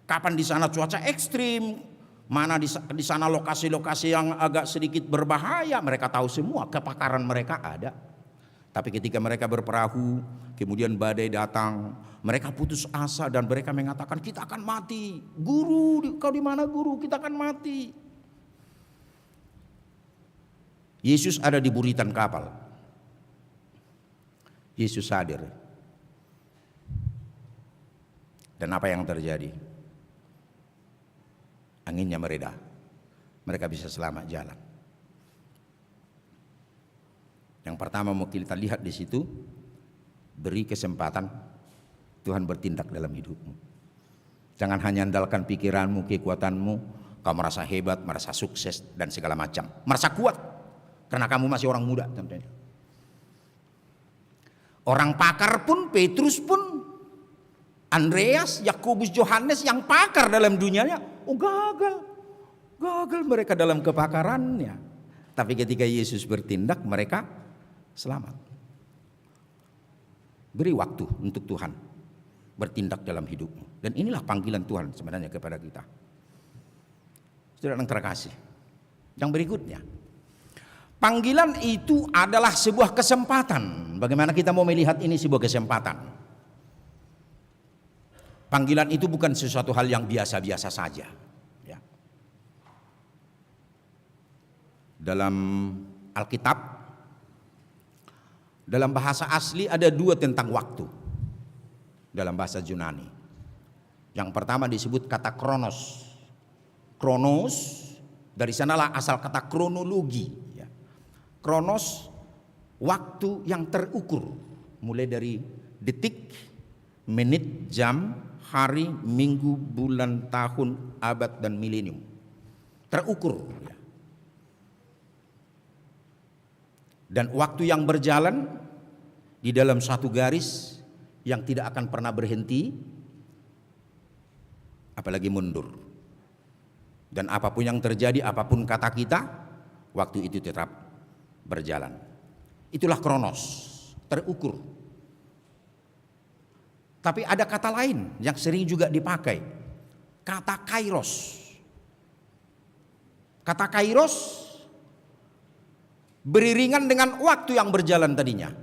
kapan di sana cuaca ekstrim, mana di sana lokasi-lokasi yang agak sedikit berbahaya, mereka tahu semua, kepakaran mereka ada. Tapi ketika mereka berperahu, kemudian badai datang, mereka putus asa dan mereka mengatakan, kita akan mati. Guru, kau di mana guru? Kita akan mati. Yesus ada di buritan kapal. Yesus hadir. Dan apa yang terjadi? Anginnya mereda. Mereka bisa selamat jalan. Yang pertama mau kita lihat di situ, beri kesempatan Tuhan bertindak dalam hidupmu. Jangan hanya andalkan pikiranmu, kekuatanmu, kau merasa hebat, merasa sukses dan segala macam. Merasa kuat karena kamu masih orang muda. Orang pakar pun, Petrus pun, Andreas, Yakobus, Yohanes yang pakar dalam dunianya, gagal mereka dalam kepakarannya. Tapi ketika Yesus bertindak, mereka selamat. Beri waktu untuk Tuhan bertindak dalam hidupmu. Dan inilah panggilan Tuhan sebenarnya kepada kita. Saudara yang terkasih, yang berikutnya, panggilan itu adalah sebuah kesempatan. Bagaimana kita mau melihat ini sebuah kesempatan? Panggilan itu bukan sesuatu hal yang biasa-biasa saja. Ya. Dalam Alkitab, dalam bahasa asli ada dua tentang waktu. Dalam bahasa Yunani. Yang pertama disebut kata kronos. Kronos, dari sanalah asal kata kronologi. Ya. Kronos, waktu yang terukur. Mulai dari detik, menit, jam, hari, minggu, bulan, tahun, abad, dan milenium. Terukur. Ya. Dan waktu yang berjalan di dalam satu garis yang tidak akan pernah berhenti, apalagi mundur. Dan apapun yang terjadi, apapun kata kita, waktu itu tetap berjalan. Itulah kronos, terukur. Tapi ada kata lain yang sering juga dipakai, kata kairos. Kata kairos beriringan dengan waktu yang berjalan tadinya.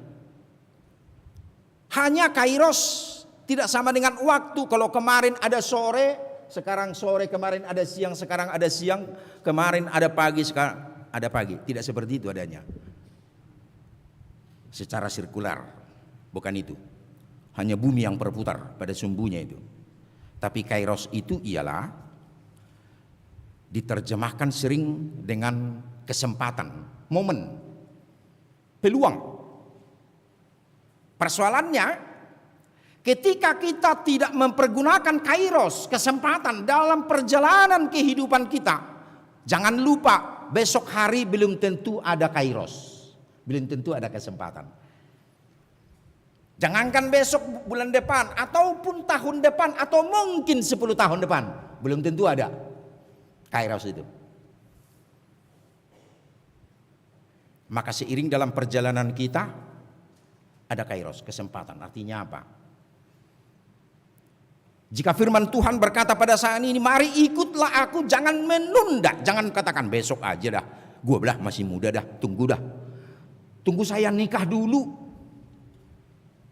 Hanya kairos tidak sama dengan waktu. Kalau kemarin ada sore, sekarang sore, kemarin ada siang, sekarang ada siang, kemarin ada pagi, sekarang ada pagi. Tidak seperti itu adanya. Secara sirkular, bukan itu. Hanya bumi yang berputar pada sumbunya itu. Tapi kairos itu ialah diterjemahkan sering dengan kesempatan, momen, peluang. Persoalannya, ketika kita tidak mempergunakan kairos, kesempatan dalam perjalanan kehidupan kita, jangan lupa besok hari belum tentu ada kairos, belum tentu ada kesempatan. Jangankan besok, bulan depan, ataupun tahun depan, atau mungkin 10 tahun depan, belum tentu ada kairos itu. Maka seiring dalam perjalanan kita, ada kairos, kesempatan. Artinya apa? Jika firman Tuhan berkata pada saat ini, mari ikutlah aku, jangan menunda. Jangan katakan besok aja dah, gue belah masih muda dah, tunggu dah. Tunggu saya nikah dulu.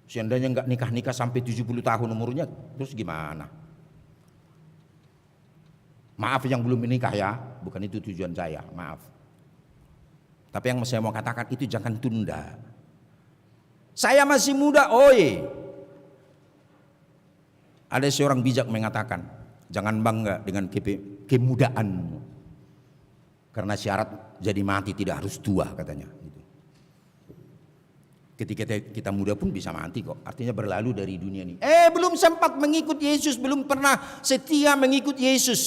Seandainya nggak nikah-nikah sampai 70 tahun umurnya, terus gimana? Maaf yang belum menikah ya, bukan itu tujuan saya, maaf. Tapi yang saya mau katakan itu jangan tunda. Saya masih muda, oi. Ada seorang bijak mengatakan, jangan bangga dengan kemudaanmu. Karena syarat jadi mati tidak harus tua katanya. Ketika kita muda pun bisa mati kok. Artinya berlalu dari dunia ini. Belum sempat mengikut Yesus, belum pernah setia mengikut Yesus.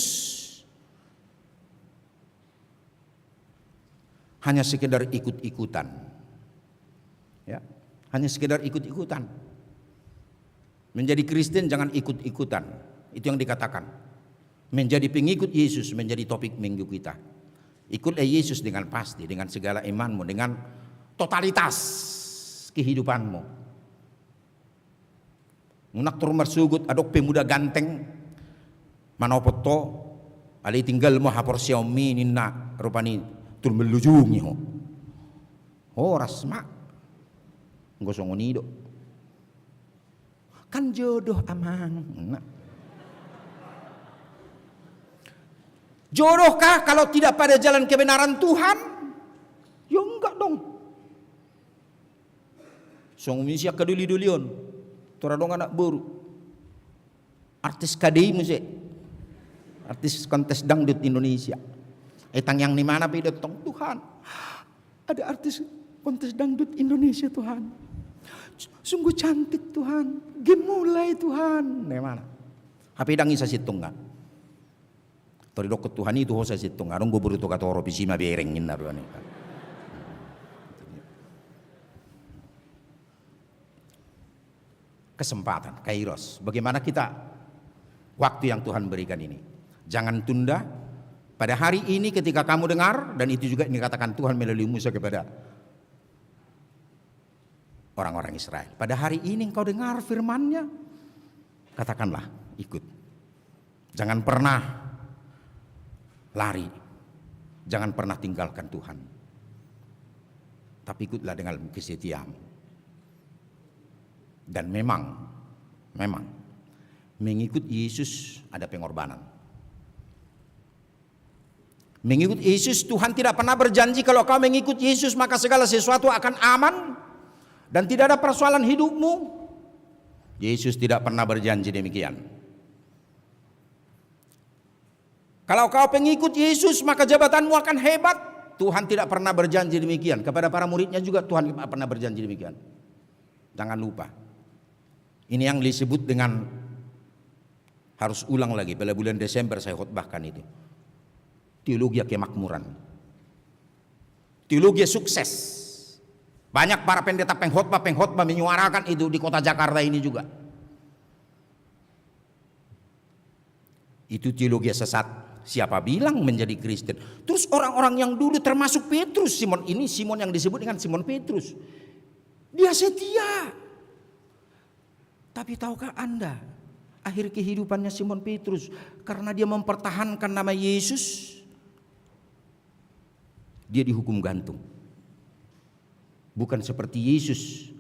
Hanya sekedar ikut-ikutan. Ya. Hanya sekedar ikut-ikutan. Menjadi Kristen jangan ikut-ikutan. Itu yang dikatakan. Menjadi pengikut Yesus menjadi topik minggu kita. Ikutlah Yesus dengan pasti, dengan segala imanmu, dengan totalitas kehidupanmu. Munak tur marsugut adok pemuda ganteng manopoto Ali tinggal mo hapor Xiaomi ninna rupani tur melujungi ho. Horas mak. Gosong unido. Kan jodoh amang. Nah. Jodohkah kalau tidak pada jalan kebenaran Tuhan? Ya enggak dong. Song misia kaduli-dulion. Tora dong anak baru. Artis kadei musik. Artis kontes dangdut Indonesia. Etang yang di mana beda tong Tuhan. Ada artis kontes dangdut Indonesia Tuhan. Sungguh cantik Tuhan. Gemulai Tuhan. Di mana? Hape dang isa situng nga. Tori dokot Tuhan itu hosa situng. Arong gubur itu katoro pisima berengin naruan. Kesempatan, kairos. Bagaimana kita waktu yang Tuhan berikan ini? Jangan tunda. Pada hari ini ketika kamu dengar, dan itu juga dikatakan Tuhan melalui Musa kepada orang-orang Israel. Pada hari ini engkau dengar firman-Nya, katakanlah, ikut. Jangan pernah lari. Jangan pernah tinggalkan Tuhan. Tapi ikutlah dengan kesetiaan. Dan memang mengikut Yesus ada pengorbanan. Mengikut Yesus, Tuhan tidak pernah berjanji kalau kau mengikut Yesus maka segala sesuatu akan aman dan tidak ada persoalan hidupmu. Yesus tidak pernah berjanji demikian. Kalau kau pengikut Yesus maka jabatanmu akan hebat. Tuhan tidak pernah berjanji demikian. Kepada para muridnya juga Tuhan tidak pernah berjanji demikian. Jangan lupa. Ini yang disebut dengan, harus ulang lagi, pada bulan Desember saya khotbahkan itu. Teologi kemakmuran. Teologi sukses. Banyak para pendeta pengkhotbah menyuarakan itu di kota Jakarta ini juga. Itu teologi sesat. Siapa bilang menjadi Kristen? Terus orang-orang yang dulu termasuk Petrus, Simon yang disebut dengan Simon Petrus. Dia setia. Tapi tahukah Anda akhir kehidupannya Simon Petrus karena dia mempertahankan nama Yesus? Dia dihukum gantung. Bukan seperti Yesus,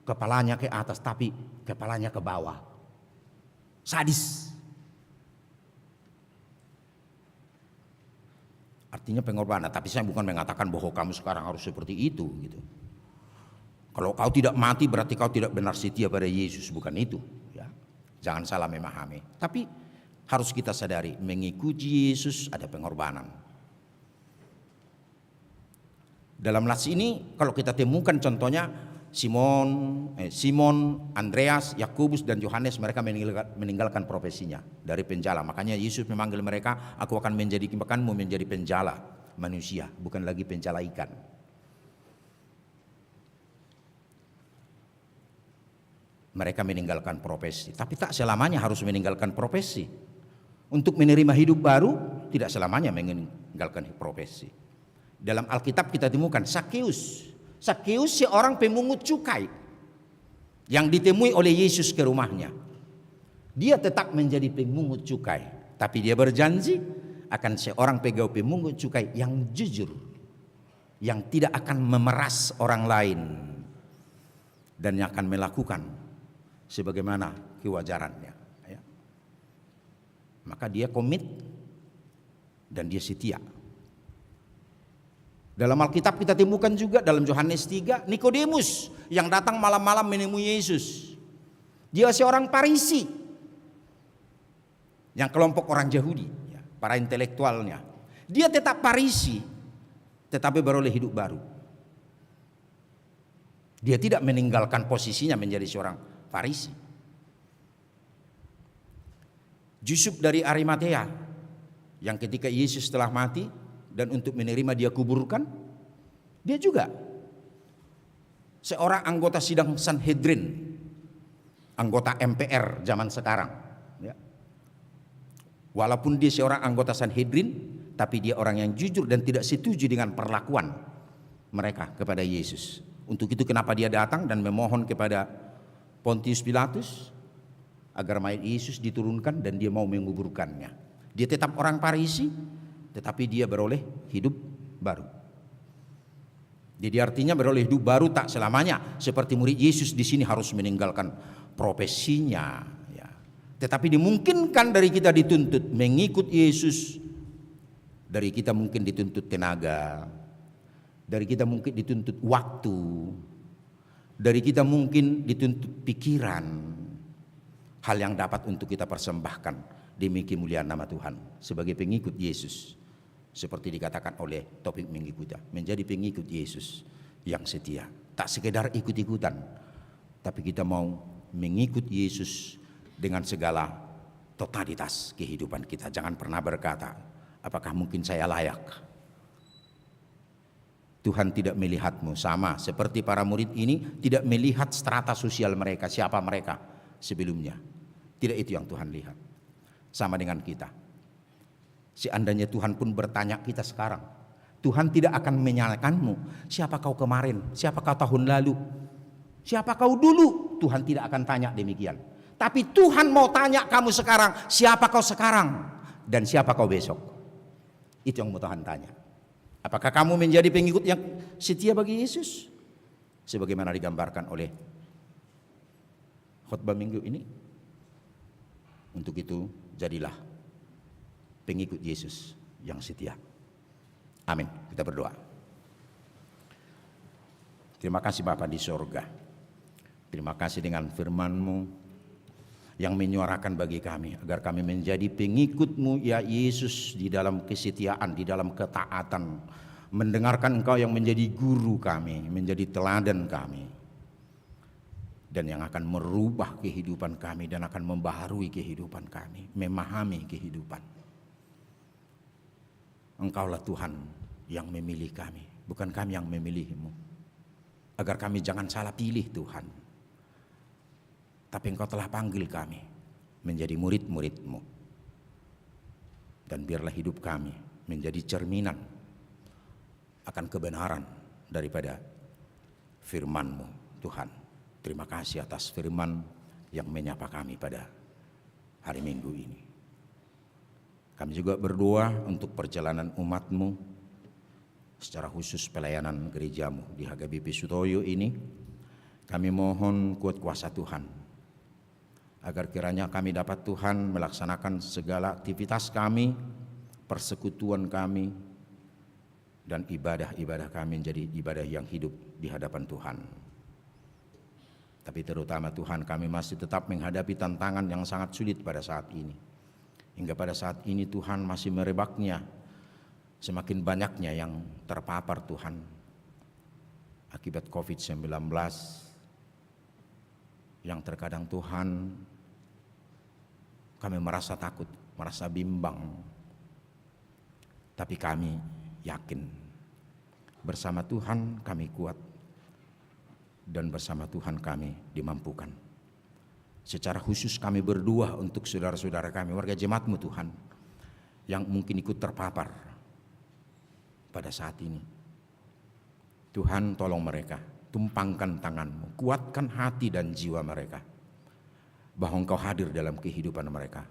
kepalanya ke atas tapi kepalanya ke bawah. Sadis. Artinya pengorbanan, tapi saya bukan mengatakan bahwa kamu sekarang harus seperti itu gitu. Kalau kau tidak mati berarti kau tidak benar setia pada Yesus, bukan itu ya. Jangan salah memahami. Tapi harus kita sadari mengikuti Yesus ada pengorbanan. Dalam nas ini kalau kita temukan contohnya Simon, Andreas, Yakobus dan Yohanes, mereka meninggalkan profesinya dari penjala. Makanya Yesus memanggil mereka, aku akan menjadikanmu menjadi penjala manusia, bukan lagi penjala ikan. Mereka meninggalkan profesi, tapi tak selamanya harus meninggalkan profesi. Untuk menerima hidup baru tidak selamanya meninggalkan profesi. Dalam Alkitab kita temukan Sakeus seorang pemungut cukai yang ditemui oleh Yesus ke rumahnya. Dia tetap menjadi pemungut cukai, tapi dia berjanji akan seorang pegawai pemungut cukai yang jujur, yang tidak akan memeras orang lain dan yang akan melakukan sebagaimana kewajarannya. Ya. Maka dia komit dan dia setia. Dalam Alkitab kita temukan juga dalam Yohanes 3, Nikodemus yang datang malam-malam menemui Yesus. Dia seorang Farisi yang kelompok orang Yahudi, ya, para intelektualnya. Dia tetap Farisi, tetapi beroleh hidup baru. Dia tidak meninggalkan posisinya menjadi seorang Farisi. Yusuf dari Arimatea yang ketika Yesus telah mati dan untuk menerima dia kuburkan, dia juga seorang anggota sidang Sanhedrin, anggota MPR zaman sekarang. Ya. Walaupun dia seorang anggota Sanhedrin, tapi dia orang yang jujur dan tidak setuju dengan perlakuan mereka kepada Yesus. Untuk itu kenapa dia datang dan memohon kepada Pontius Pilatus agar mayat Yesus diturunkan dan dia mau menguburkannya. Dia tetap orang Farisi, tetapi dia beroleh hidup baru. Jadi artinya beroleh hidup baru tak selamanya seperti murid Yesus di sini harus meninggalkan profesinya, ya. Tetapi dimungkinkan dari kita dituntut mengikut Yesus, dari kita mungkin dituntut tenaga, dari kita mungkin dituntut waktu, dari kita mungkin dituntut pikiran, hal yang dapat untuk kita persembahkan demi kemuliaan nama Tuhan sebagai pengikut Yesus. Seperti dikatakan oleh topik minggu kita, menjadi pengikut Yesus yang setia. Tak sekedar ikut-ikutan, tapi kita mau mengikut Yesus dengan segala totalitas kehidupan kita. Jangan pernah berkata, apakah mungkin saya layak? Tuhan tidak melihatmu sama seperti para murid ini tidak melihat strata sosial mereka, siapa mereka sebelumnya. Tidak itu yang Tuhan lihat. Sama dengan kita. Seandainya Tuhan pun bertanya kita sekarang, Tuhan tidak akan menyalahkanmu. Siapa kau kemarin? Siapa kau tahun lalu? Siapa kau dulu? Tuhan tidak akan tanya demikian. Tapi Tuhan mau tanya kamu sekarang, siapa kau sekarang? Dan siapa kau besok? Itu yang mau Tuhan tanya. Apakah kamu menjadi pengikut yang setia bagi Yesus? Sebagaimana digambarkan oleh khotbah minggu ini. Untuk itu jadilah pengikut Yesus yang setia. Amin. Kita berdoa. Terima kasih Bapa di sorga. Terima kasih dengan firman-Mu yang menyuarakan bagi kami agar kami menjadi pengikut-Mu ya Yesus di dalam kesetiaan, di dalam ketaatan, mendengarkan Engkau yang menjadi guru kami, menjadi teladan kami, dan yang akan merubah kehidupan kami dan akan membaharui kehidupan kami, memahami kehidupan. Engkaulah Tuhan yang memilih kami, bukan kami yang memilih-Mu. Agar kami jangan salah pilih Tuhan. Tapi Engkau telah panggil kami menjadi murid-murid-Mu. Dan biarlah hidup kami menjadi cerminan akan kebenaran daripada firman-Mu Tuhan. Terima kasih atas firman yang menyapa kami pada hari Minggu ini. Kami juga berdoa untuk perjalanan umat-Mu, secara khusus pelayanan gereja-Mu di HKBP Sutoyo ini. Kami mohon kuat kuasa Tuhan, agar kiranya kami dapat Tuhan melaksanakan segala aktivitas kami, persekutuan kami, dan ibadah-ibadah kami menjadi ibadah yang hidup di hadapan Tuhan. Tapi terutama Tuhan, kami masih tetap menghadapi tantangan yang sangat sulit pada saat ini. Hingga pada saat ini Tuhan masih merebaknya, semakin banyaknya yang terpapar Tuhan akibat COVID-19, yang terkadang Tuhan kami merasa takut, merasa bimbang. Tapi kami yakin bersama Tuhan kami kuat, dan bersama Tuhan kami dimampukan. Secara khusus kami berdua untuk saudara-saudara kami, warga jemaat-Mu Tuhan, yang mungkin ikut terpapar pada saat ini. Tuhan tolong mereka, tumpangkan tangan-Mu, kuatkan hati dan jiwa mereka, bahwa Engkau hadir dalam kehidupan mereka.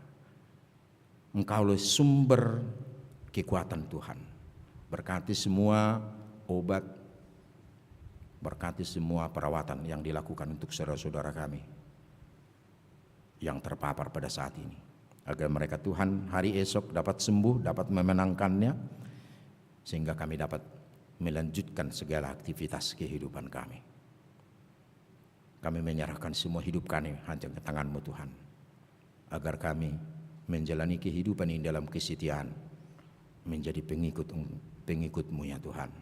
Engkaulah sumber kekuatan Tuhan. Berkati semua obat, berkati semua perawatan yang dilakukan untuk saudara-saudara kami yang terpapar pada saat ini, agar mereka Tuhan hari esok dapat sembuh, dapat memenangkannya, sehingga kami dapat melanjutkan segala aktivitas kehidupan kami. Kami menyerahkan semua hidup kami hanya ke tangan-Mu Tuhan, agar kami menjalani kehidupan ini dalam kesetiaan, menjadi pengikut-Mu ya Tuhan.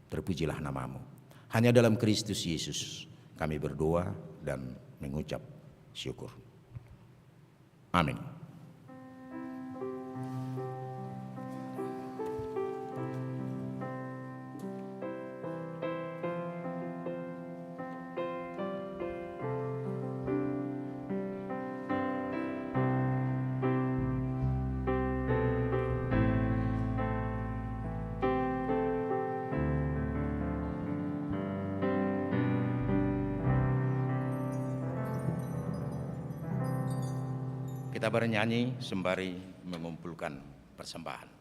Terpujilah nama-Mu. Hanya dalam Kristus Yesus kami berdoa dan mengucap syukur. Amin. Kita bernyanyi sembari mengumpulkan persembahan.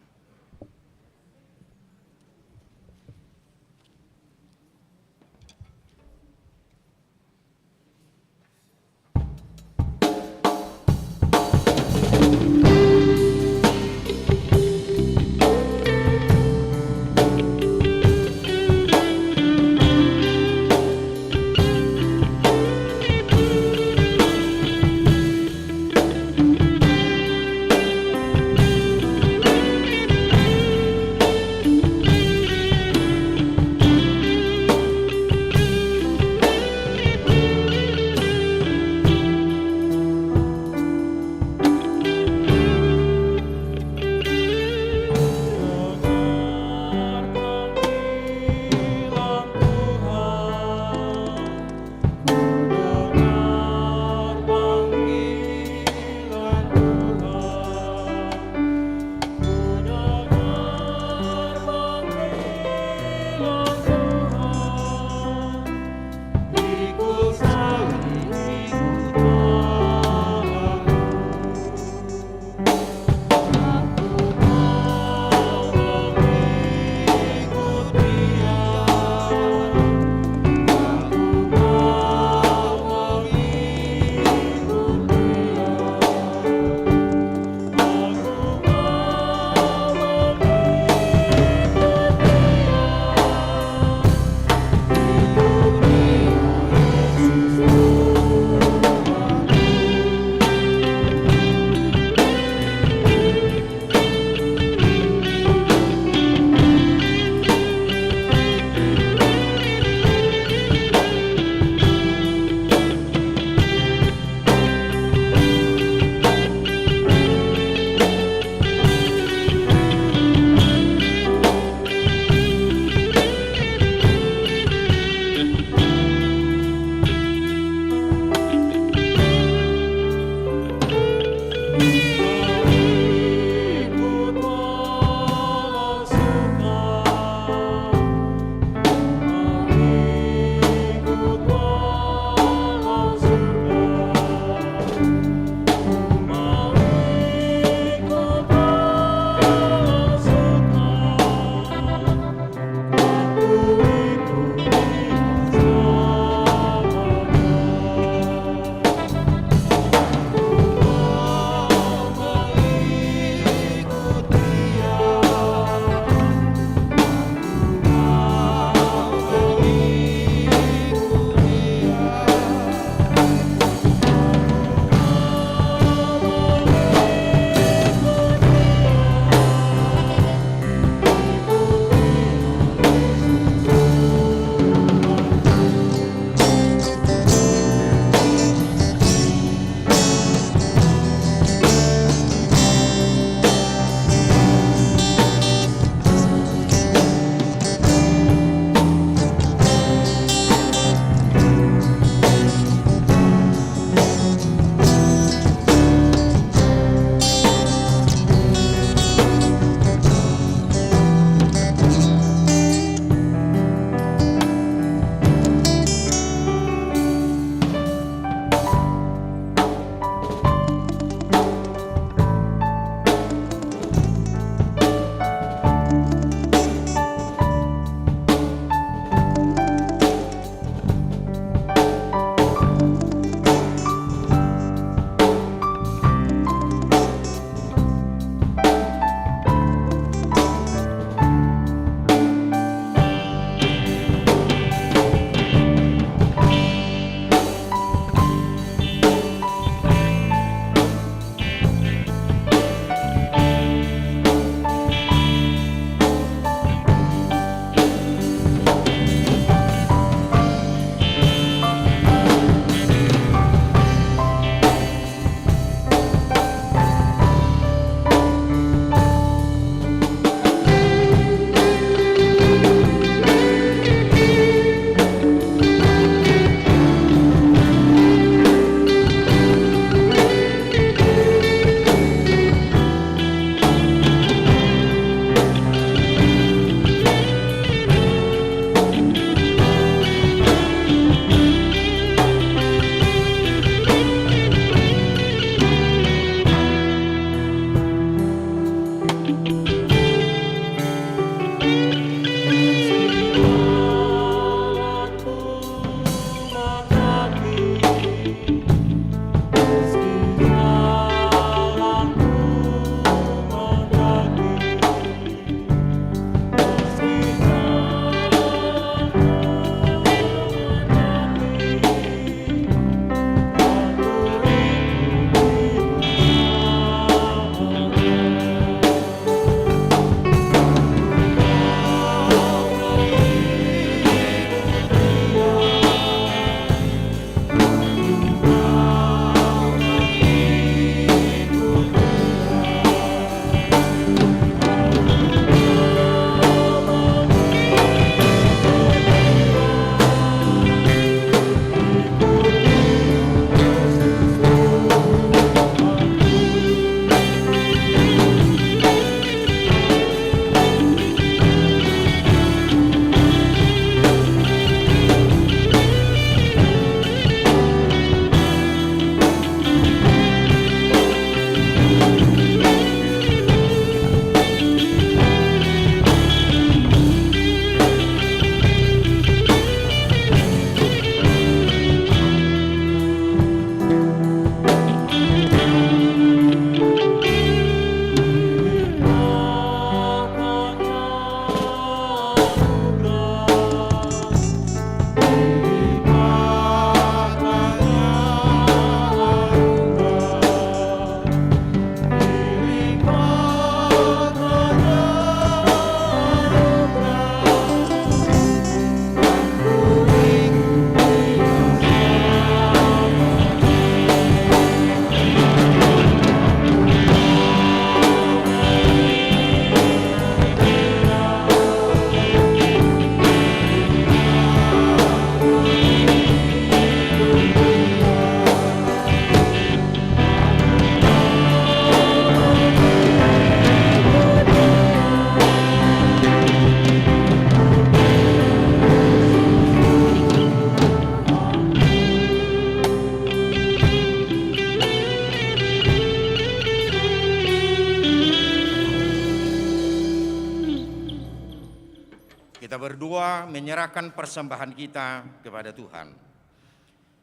Kita berdua menyerahkan persembahan kita kepada Tuhan.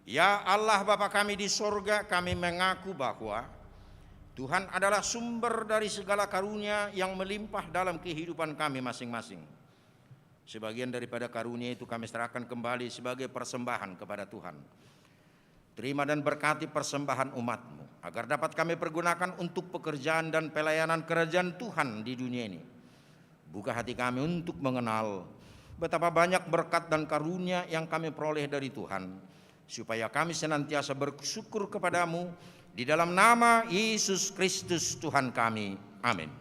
Ya Allah Bapa kami di sorga, kami mengaku bahwa Tuhan adalah sumber dari segala karunia yang melimpah dalam kehidupan kami masing-masing. Sebagian daripada karunia itu kami serahkan kembali sebagai persembahan kepada Tuhan. Terima dan berkati persembahan umat-Mu, agar dapat kami pergunakan untuk pekerjaan dan pelayanan kerajaan Tuhan di dunia ini. Buka hati kami untuk mengenal betapa banyak berkat dan karunia yang kami peroleh dari Tuhan, supaya kami senantiasa bersyukur kepadamu di dalam nama Yesus Kristus Tuhan kami. Amin.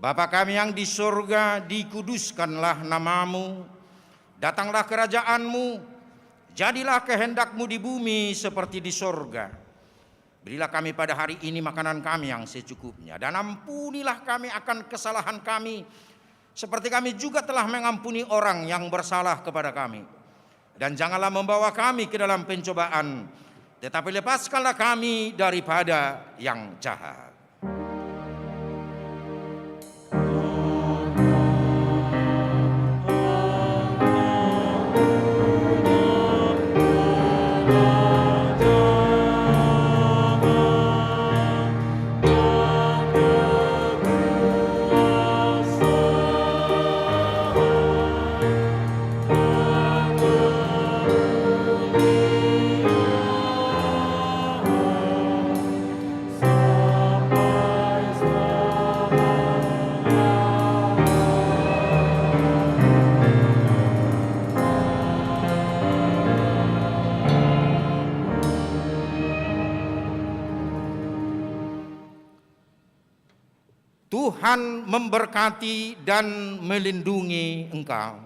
Bapa kami yang di surga, dikuduskanlah namamu, datanglah kerajaanmu, jadilah kehendak-Mu di bumi seperti di surga. Berilah kami pada hari ini makanan kami yang secukupnya, dan ampunilah kami akan kesalahan kami, seperti kami juga telah mengampuni orang yang bersalah kepada kami. Dan janganlah membawa kami ke dalam pencobaan, tetapi lepaskanlah kami daripada yang jahat. Tuhan memberkati dan melindungi engkau.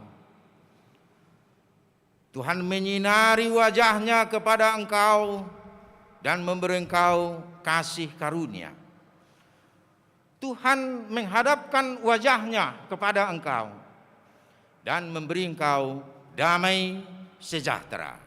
Tuhan menyinari wajah-Nya kepada engkau dan memberi engkau kasih karunia. Tuhan menghadapkan wajah-Nya kepada engkau dan memberi engkau damai sejahtera.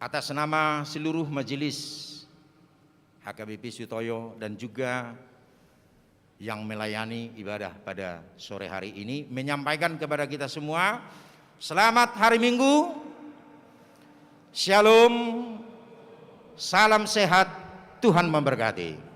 Atas nama seluruh majelis HKBP Sutoyo dan juga yang melayani ibadah pada sore hari ini, menyampaikan kepada kita semua, selamat hari Minggu, Shalom, salam sehat, Tuhan memberkati.